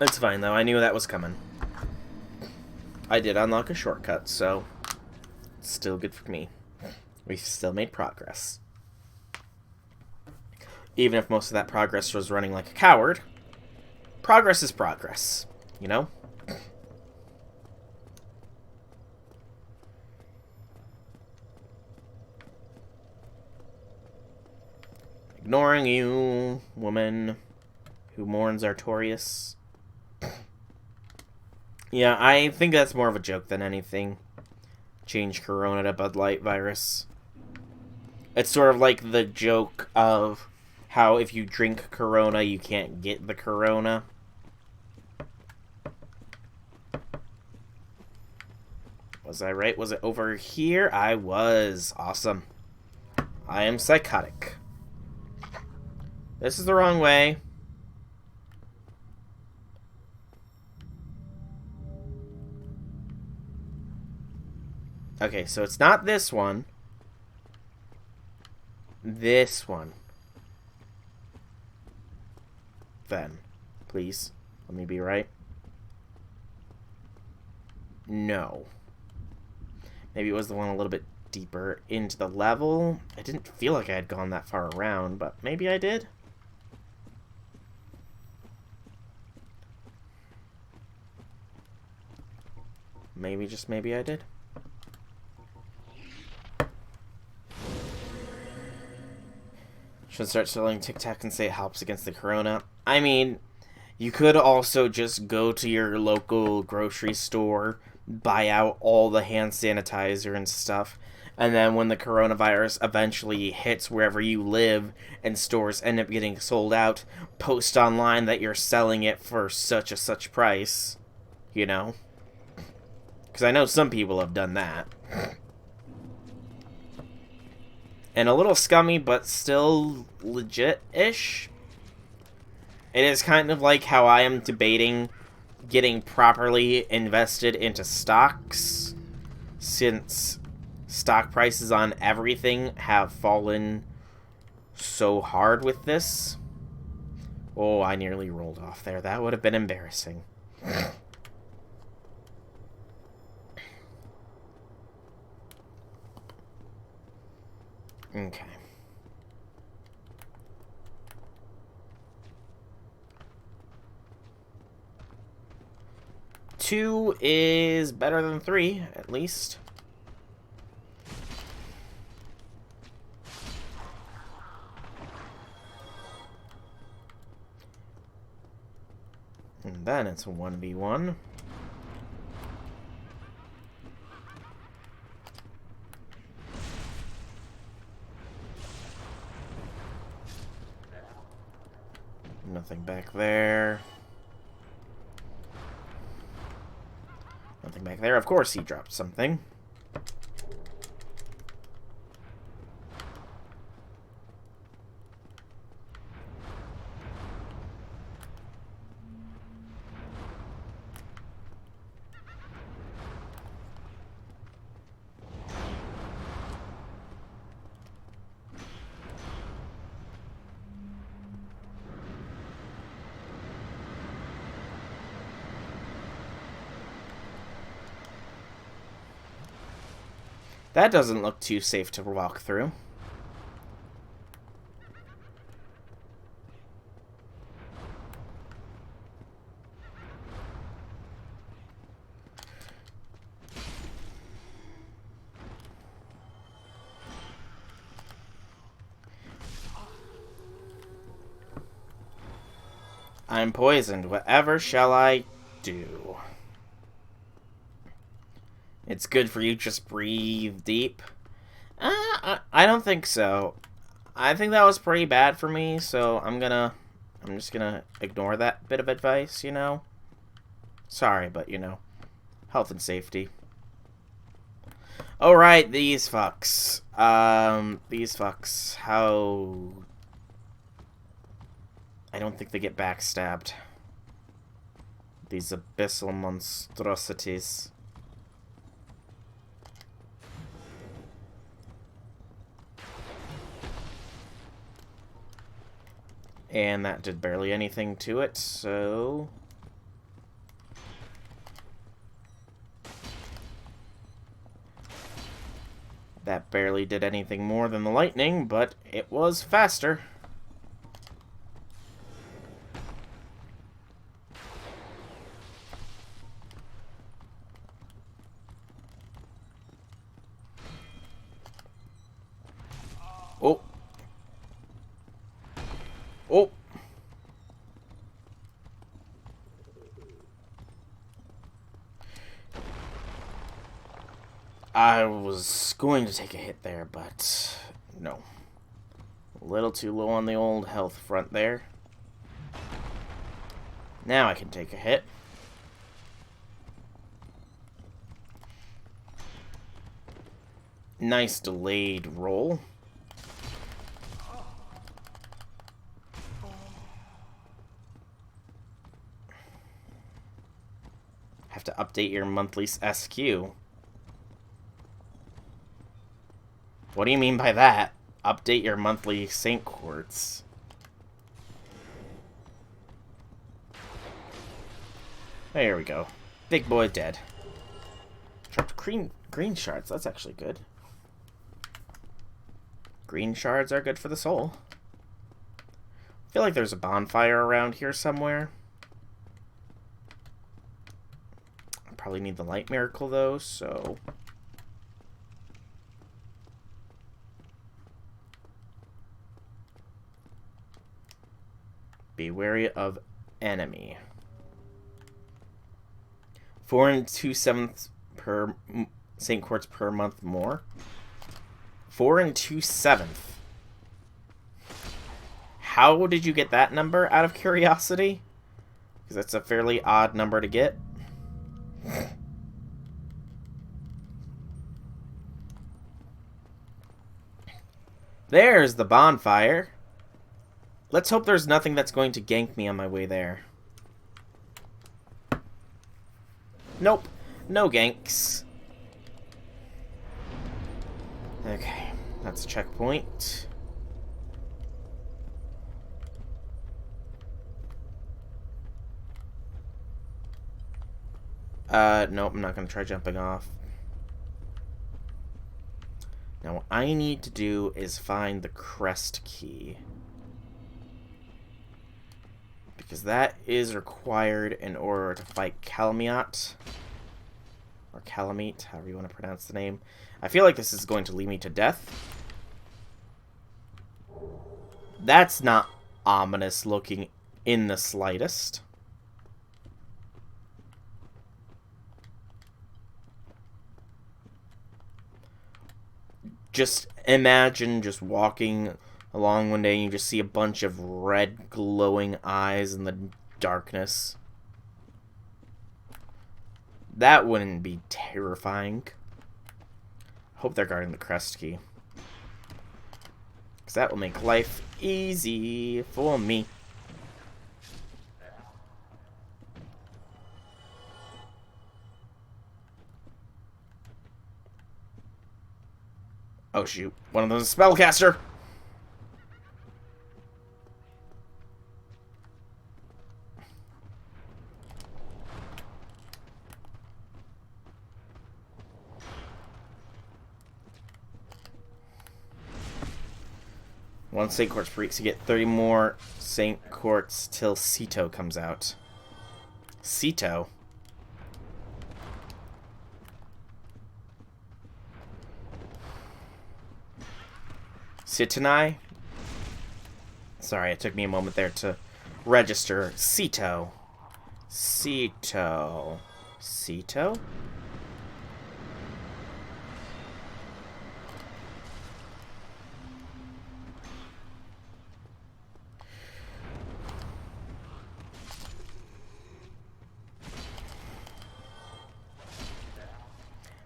It's fine, though. I knew that was coming. I did unlock a shortcut, so it's still good for me. We've still made progress. Even if most of that progress was running like a coward, progress is progress, you know? Ignoring you, woman who mourns Artorias. Yeah, I think that's more of a joke than anything. Change Corona to Bud Light virus. It's sort of like the joke of how if you drink Corona, you can't get the Corona. Was I right? Was it over here? I was. Awesome. I am psychotic. This is the wrong way. Okay, so it's not this one. This one. Then, please, let me be right. No. Maybe it was the one a little bit deeper into the level. I didn't feel like I had gone that far around, but maybe I did. Maybe, just maybe I did. Should start selling Tic Tac and say it helps against the corona. I mean, you could also just go to your local grocery store, buy out all the hand sanitizer and stuff, and then when the coronavirus eventually hits wherever you live and stores end up getting sold out, post online that you're selling it for such a such price, you know? Because I know some people have done that. And a little scummy, but still legit-ish. It is kind of like how I am debating getting properly invested into stocks, since stock prices on everything have fallen so hard with this. Oh, I nearly rolled off there. That would have been embarrassing. Okay. Two is better than 3, at least. And then it's a 1v1. Nothing back there. Nothing back there. Of course he dropped something. That doesn't look too safe to walk through. I'm poisoned. Whatever shall I do? It's good for you, just breathe deep. I don't think so. I think that was pretty bad for me, so I'm just gonna ignore that bit of advice, you know? Sorry, but, you know, health and safety. Alright, these fucks. These fucks. How... I don't think they get backstabbed. These abyssal monstrosities. And that did barely anything to it, so... That barely did anything more than the lightning, but it was faster. Oh. Oh. I was going to take a hit there, but no. A little too low on the old health front there. Now I can take a hit. Nice delayed roll. Have to update your monthly SQ. What do you mean by that? Update your monthly Saint Quartz. There we go. Big boy dead. Dropped green shards. That's actually good. Green shards are good for the soul. I feel like there's a bonfire around here somewhere. probably need the light miracle, though, so... Be wary of enemy. 4 and 2/7 per St. Quartz per month more. 4 and 2/7. How did you get that number, out of curiosity? Because that's a fairly odd number to get. There's the bonfire. Let's hope there's nothing that's going to gank me on my way there. Nope. No ganks. Okay. That's a checkpoint. Nope, I'm not going to try jumping off. Now, what I need to do is find the crest key. Because that is required in order to fight Calamiot. Or Calamite, however you want to pronounce the name. I feel like this is going to lead me to death. That's not ominous looking in the slightest. Just imagine just walking along one day and you just see a bunch of red glowing eyes in the darkness. That wouldn't be terrifying. Hope they're guarding the crest key. Because that will make life easy for me. Oh shoot, one of those is a spellcaster! One St. Quartz per week, so you get 30 more St. Quartz till Ceto comes out. Ceto? Sitanai? Sorry, it took me a moment there to register. Ceto. Ceto. Ceto?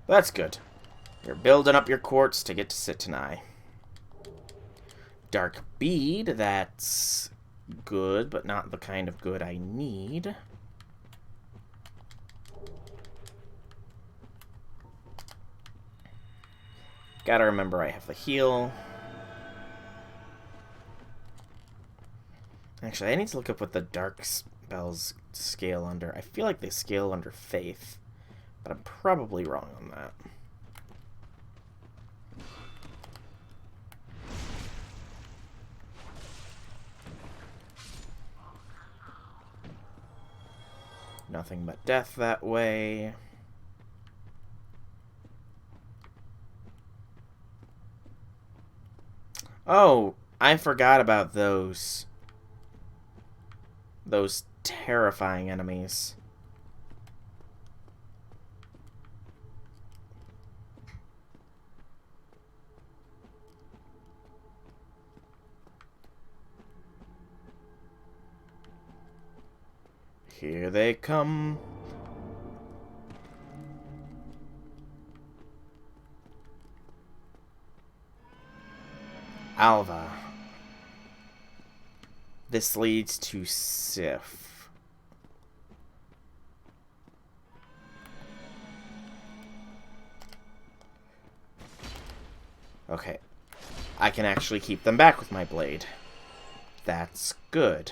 That's good. You're building up your quartz to get to Sitanai. Dark bead, that's good, but not the kind of good I need. Gotta remember I have the heal. Actually, I need to look up what the dark spells scale under. I feel like they scale under faith, but I'm probably wrong on that. Nothing but death that way. Oh, I forgot about those. Those terrifying enemies. Here they come. Alva. This leads to Sif. Okay. I can actually keep them back with my blade. That's good.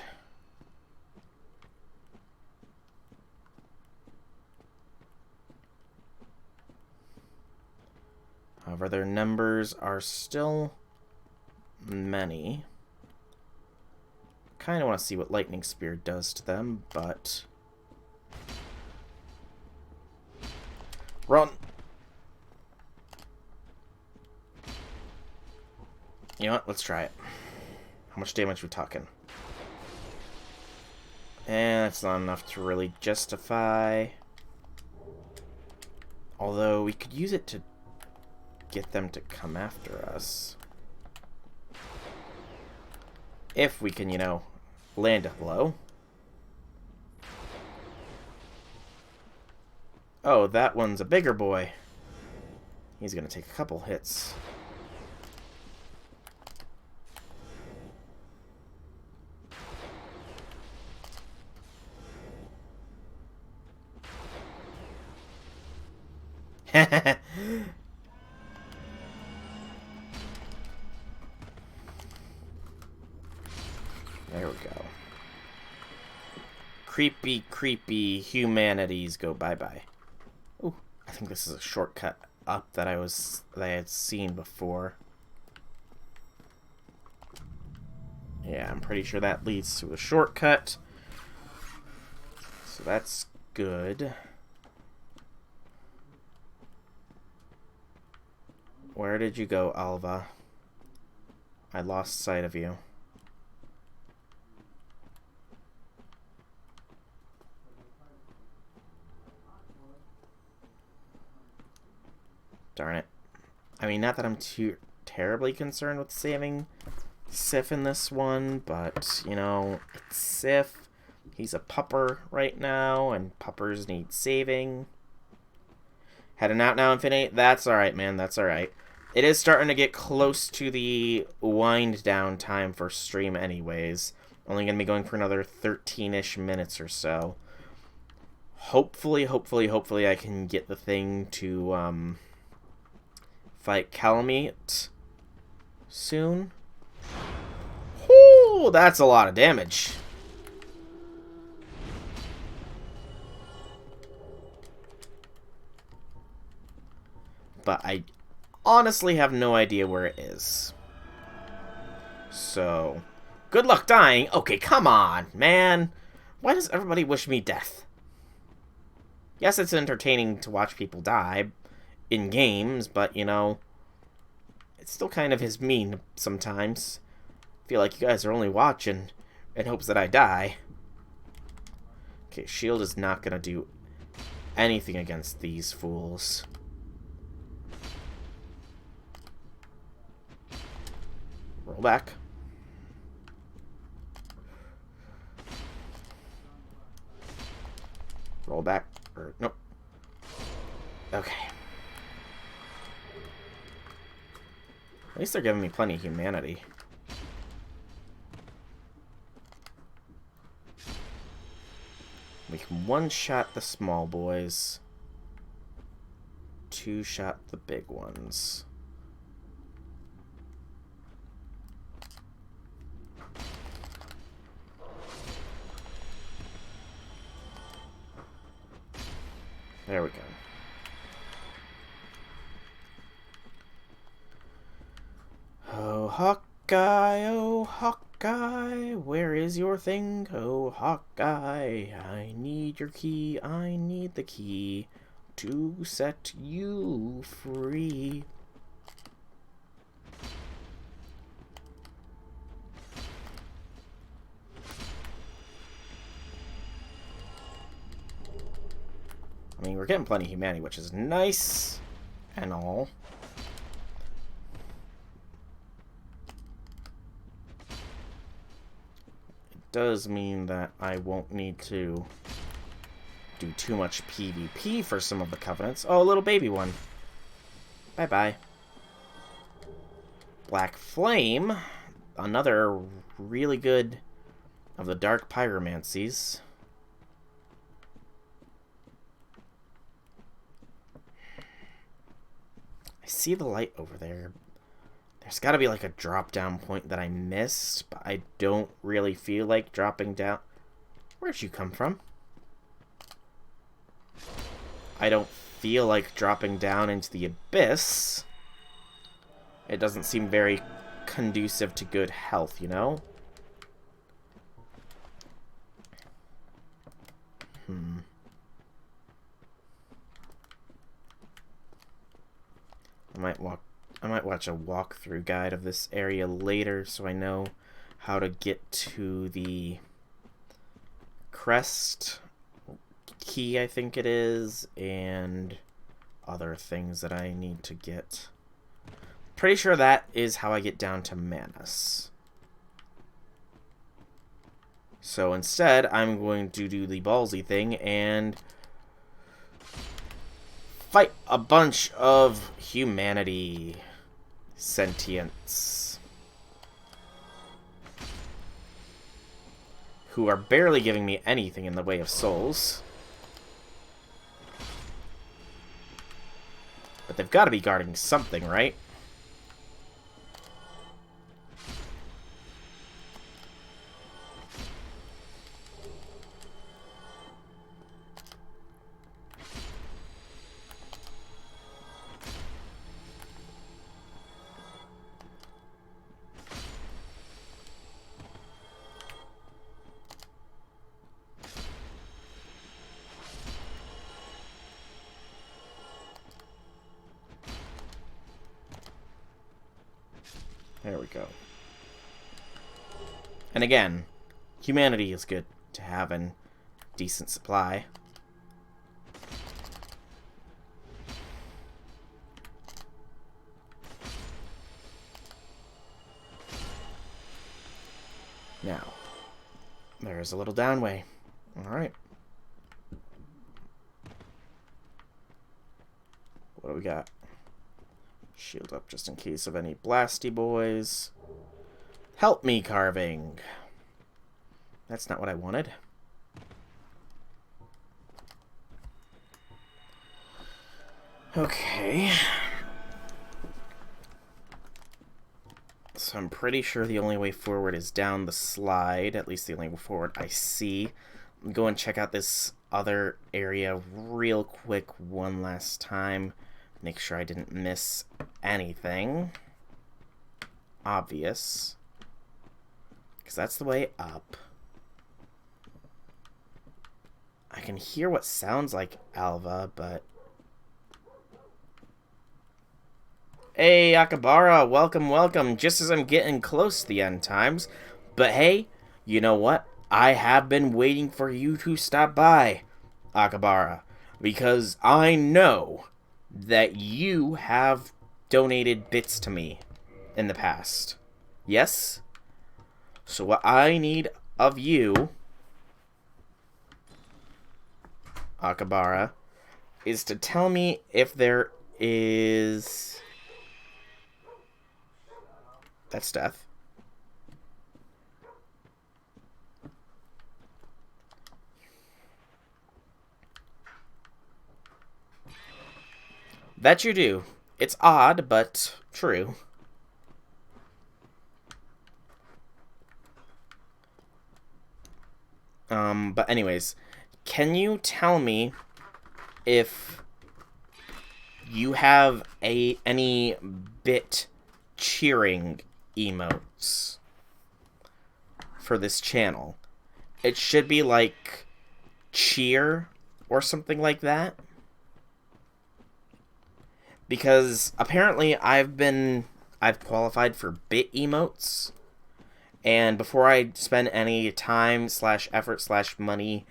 However, their numbers are still many. Kind of want to see what Lightning Spear does to them, but... Run! You know what? Let's try it. How much damage are we talking? And that's not enough to really justify. Although we could use it to get them to come after us. If we can, you know, land a blow. Oh, that one's a bigger boy. He's gonna take a couple hits. There we go. Creepy, creepy humanities go bye-bye. Ooh, I think this is a shortcut up that I had seen before. Yeah, I'm pretty sure that leads to a shortcut. So that's good. Where did you go, Alva? I lost sight of you. Darn it. I mean, not that I'm too terribly concerned with saving Sif in this one, but, you know, it's Sif. He's a pupper right now, and puppers need saving. Heading out now, Infinity? That's alright, man. That's alright. It is starting to get close to the wind down time for stream anyways. Only going to be going for another 13-ish minutes or so. Hopefully I can get the thing to, fight Calamite soon. Whoo, that's a lot of damage. But I honestly have no idea where it is. So, good luck dying. Okay, come on, man. Why does everybody wish me death? Yes, it's entertaining to watch people die in games, but, you know, it still kind of is mean sometimes. I feel like you guys are only watching in hopes that I die. Okay, shield is not gonna do anything against these fools. Roll back. Roll back. Or, nope. Okay. At least they're giving me plenty of humanity. We can one-shot the small boys. Two-shot the big ones. There we go. Oh, Hawkeye, where is your thing? Oh, Hawkeye, I need your key, I need the key to set you free. I mean, we're getting plenty of humanity, which is nice and all. It does mean that I won't need to do too much PvP for some of the Covenants. Oh, a little baby one. Bye-bye. Black Flame. Another really good of the Dark Pyromancies. I see the light over there. There's got to be like a drop-down point that I missed, but I don't really feel like dropping down. Where'd you come from? I don't feel like dropping down into the abyss. It doesn't seem very conducive to good health, you know? I might watch a walkthrough guide of this area later so I know how to get to the crest key, I think it is, and other things that I need to get. Pretty sure that is how I get down to Manus. So instead, I'm going to do the ballsy thing and fight a bunch of humanity. Sentients. Who are barely giving me anything in the way of souls. But they've got to be guarding something, right? There we go. And again, humanity is good to have in decent supply. Now, there's a little downway. Alright. What do we got? Shield up just in case of any blasty boys. Help me, carving. That's not what I wanted. Okay. So I'm pretty sure the only way forward is down the slide. At least the only way forward I see. Go and check out this other area real quick one last time. Make sure I didn't miss anything obvious. Because that's the way up. I can hear what sounds like Alva, but... Hey, Akabara, welcome, welcome. Just as I'm getting close to the end times. But hey, you know what? I have been waiting for you to stop by, Akabara. Because I know that you have donated bits to me in the past. Yes? So what I need of you, Akabara, is to tell me if there is... That's death. That you do. It's odd, but true. But anyways, can you tell me if you have any bit cheering emotes for this channel? It should be like cheer or something like that. Because apparently I've qualified for bit emotes. And before I spend any time / effort / money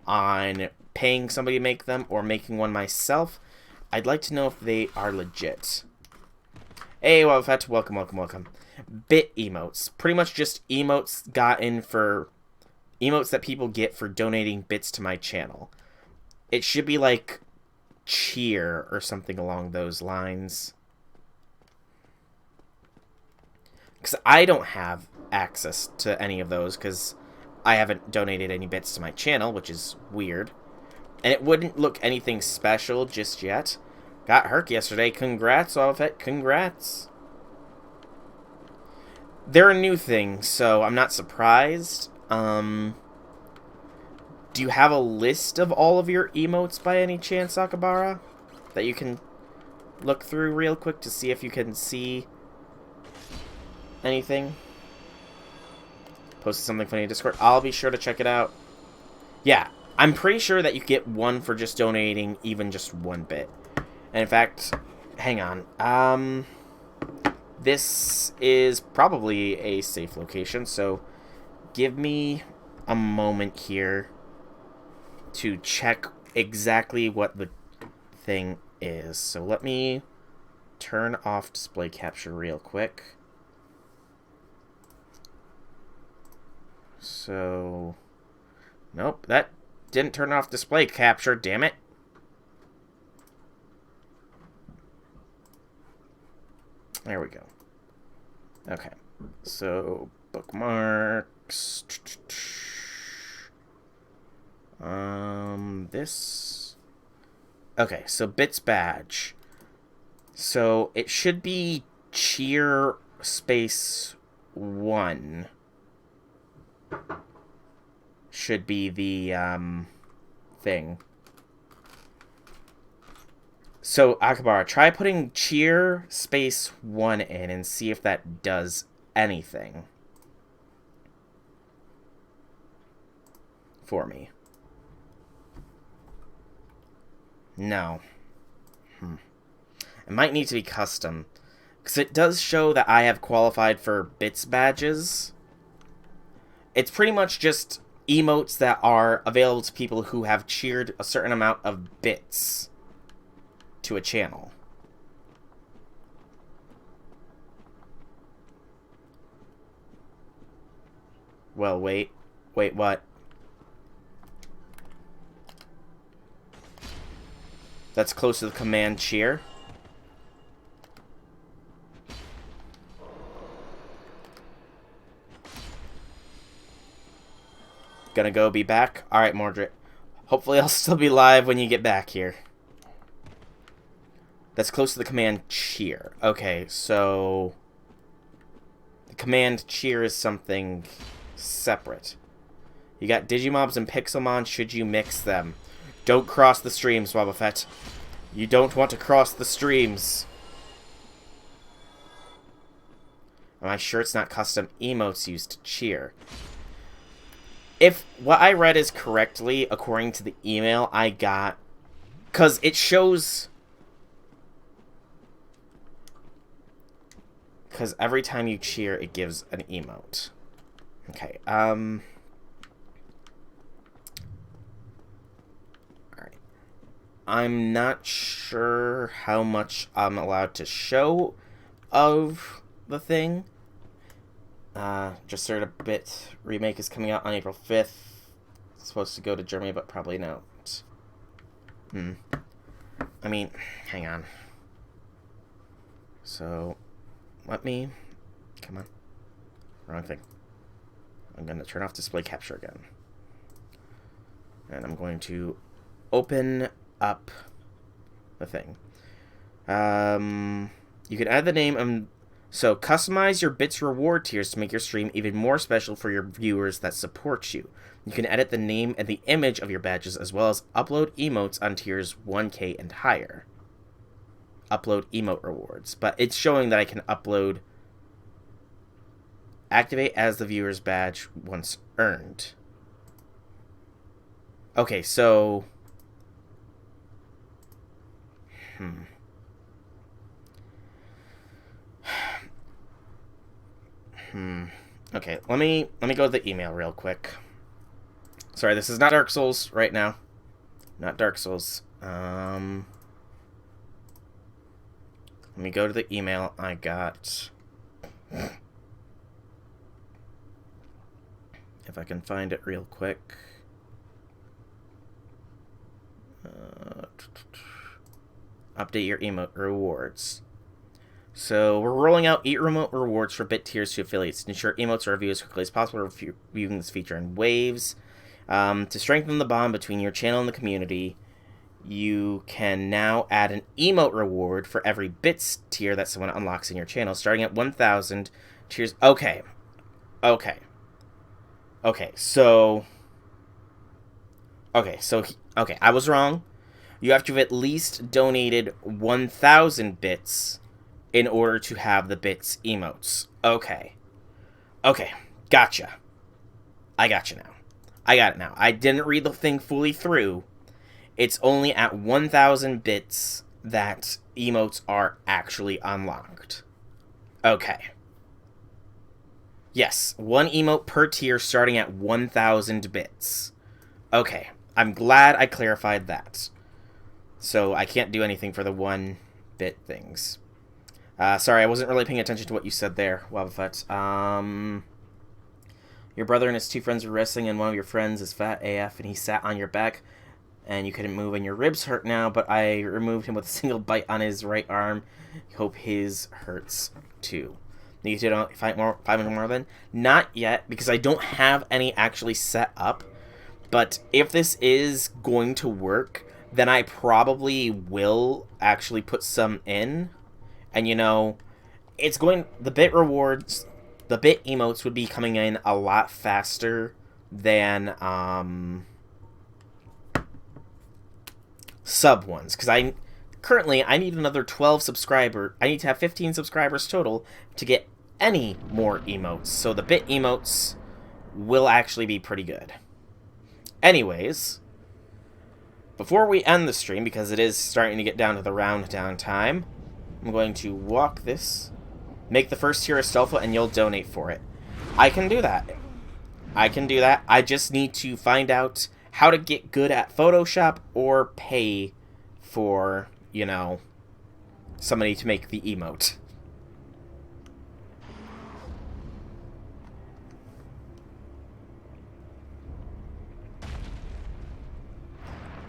on paying somebody to make them or making one myself, I'd like to know if they are legit. Hey, Wildfet, welcome, welcome, welcome. Bit emotes. Pretty much just emotes emotes that people get for donating bits to my channel. It should be like cheer or something along those lines. Because I don't have access to any of those because I haven't donated any bits to my channel, which is weird. And it wouldn't look anything special just yet. Got Herc yesterday. Congrats, Olafet. Congrats. They're a new thing, so I'm not surprised. Do you have a list of all of your emotes by any chance, Akabara? That you can look through real quick to see if you can see anything? Posted something funny in Discord. I'll be sure to check it out. Yeah, I'm pretty sure that you get one for just donating even just one bit. And in fact, hang on. This is probably a safe location, so give me a moment here to check exactly what the thing is. So let me turn off display capture real quick. So, nope, that didn't turn off display capture, damn it. There we go. Okay, so bookmarks. This. Okay, so bits badge. So it should be cheer space 1. Should be the thing. So Akbar, try putting cheer space 1 in and see if that does anything for me. No. It might need to be custom. Because it does show that I have qualified for bits badges. It's pretty much just emotes that are available to people who have cheered a certain amount of bits to a channel. Well, wait. Wait, what? That's close to the command cheer. Gonna go be back? Alright, Mordred. Hopefully I'll still be live when you get back here. That's close to the command cheer. Okay, so the command cheer is something separate. You got Digimobs and Pixelmon, should you mix them? Don't cross the streams, Wobbuffet. You don't want to cross the streams. Am I sure it's not custom emotes used to cheer? If what I read is correctly, according to the email I got, because it shows... Because every time you cheer, it gives an emote. Okay, Alright. I'm not sure how much I'm allowed to show of the thing. Just heard a bit. Remake is coming out on April 5th. It's supposed to go to Germany, but probably not. I mean, hang on. So, let me... Come on. Wrong thing. I'm going to turn off display capture again. And I'm going to open up the thing. You can add the name... So, customize your bits reward tiers to make your stream even more special for your viewers that support you. You can edit the name and the image of your badges, as well as upload emotes on tiers 1K and higher. Upload emote rewards. But it's showing that I can upload... Activate as the viewer's badge once earned. Okay, so... Okay, let me go to the email real quick. Sorry, this is not Dark Souls right now. Not Dark Souls. Let me go to the email I got. If I can find it real quick. Update your emote rewards. So, we're rolling out emote rewards for bit tiers to affiliates to ensure emotes are reviewed as quickly as possible, reviewing this feature in waves. To strengthen the bond between your channel and the community, you can now add an emote reward for every bits tier that someone unlocks in your channel, starting at 1,000 tiers. Okay, so, I was wrong. You have to have at least donated 1,000 bits in order to have the bits emotes. Okay, gotcha. I gotcha now. I got it now. I didn't read the thing fully through. It's only at 1,000 bits that emotes are actually unlocked. Okay. Yes, 1 emote per tier starting at 1,000 bits. Okay, I'm glad I clarified that. So I can't do anything for the 1-bit things. Sorry, I wasn't really paying attention to what you said there, Wabafet. Your brother and his 2 friends were wrestling, and one of your friends is fat AF, and he sat on your back, and you couldn't move, and your ribs hurt now, but I removed him with a single bite on his right arm. Hope his hurts, too. You to find more then? Not yet, because I don't have any actually set up. But if this is going to work, then I probably will actually put some in. And, you know, it's going... The bit rewards, the bit emotes would be coming in a lot faster than sub ones. Because currently, I need another 12 subscribers. I need to have 15 subscribers total to get any more emotes. So the bit emotes will actually be pretty good. Anyways, before we end the stream, because it is starting to get down to the round down time, I'm going to walk this, make the first tier of Stelfa, and you'll donate for it. I can do that. I can do that. I just need to find out how to get good at Photoshop or pay for, you know, somebody to make the emote.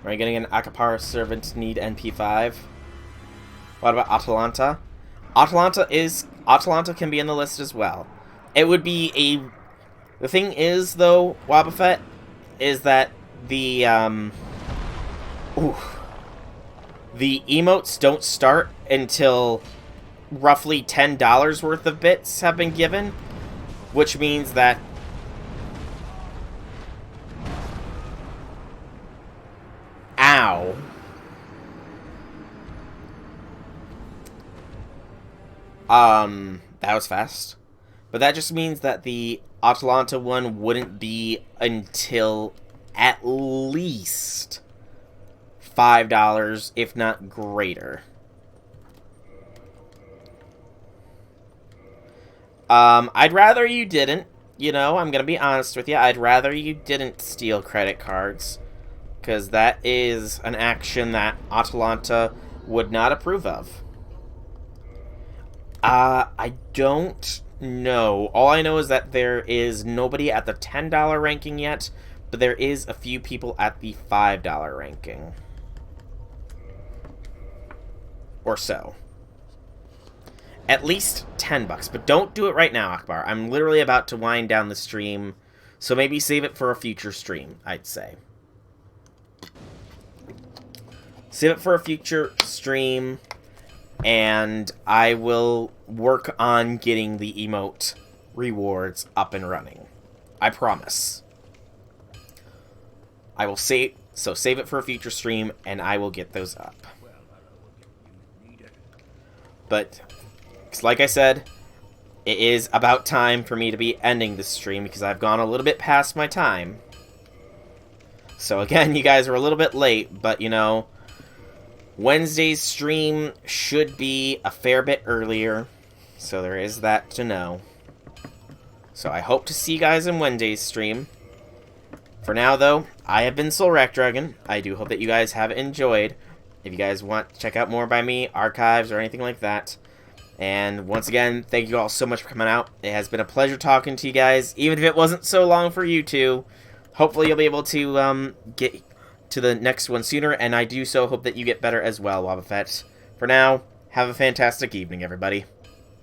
Are you getting an Akapara servant need NP5? What about Atalanta? Atalanta can be in the list as well. It would be a... The thing is, though, Wabafet, is that the, the emotes don't start until roughly $10 worth of bits have been given, which means that ow. That was fast. But that just means that the Atalanta one wouldn't be until at least $5, if not greater. I'd rather you didn't. You know, I'm gonna be honest with you. I'd rather you didn't steal credit cards. Because that is an action that Atalanta would not approve of. I don't know. All I know is that there is nobody at the $10 ranking yet, but there is a few people at the $5 ranking. Or so. At least $10, but don't do it right now, Akbar. I'm literally about to wind down the stream, so maybe save it for a future stream, I'd say. Save it for a future stream, and I will work on getting the emote rewards up and running. I promise. I will save it for a future stream, and I will get those up. But, like I said, it is about time for me to be ending this stream, because I've gone a little bit past my time. So again, you guys are a little bit late, but you know, Wednesday's stream should be a fair bit earlier, so there is that to know. So I hope to see you guys in Wednesday's stream. For now, though, I have been SoulRackDragon. I do hope that you guys have enjoyed. If you guys want to check out more by me, archives, or anything like that. And once again, thank you all so much for coming out. It has been a pleasure talking to you guys, even if it wasn't so long for you two. Hopefully you'll be able to get to the next one sooner, and I do so hope that you get better as well, Wabafet. For now, have a fantastic evening, everybody.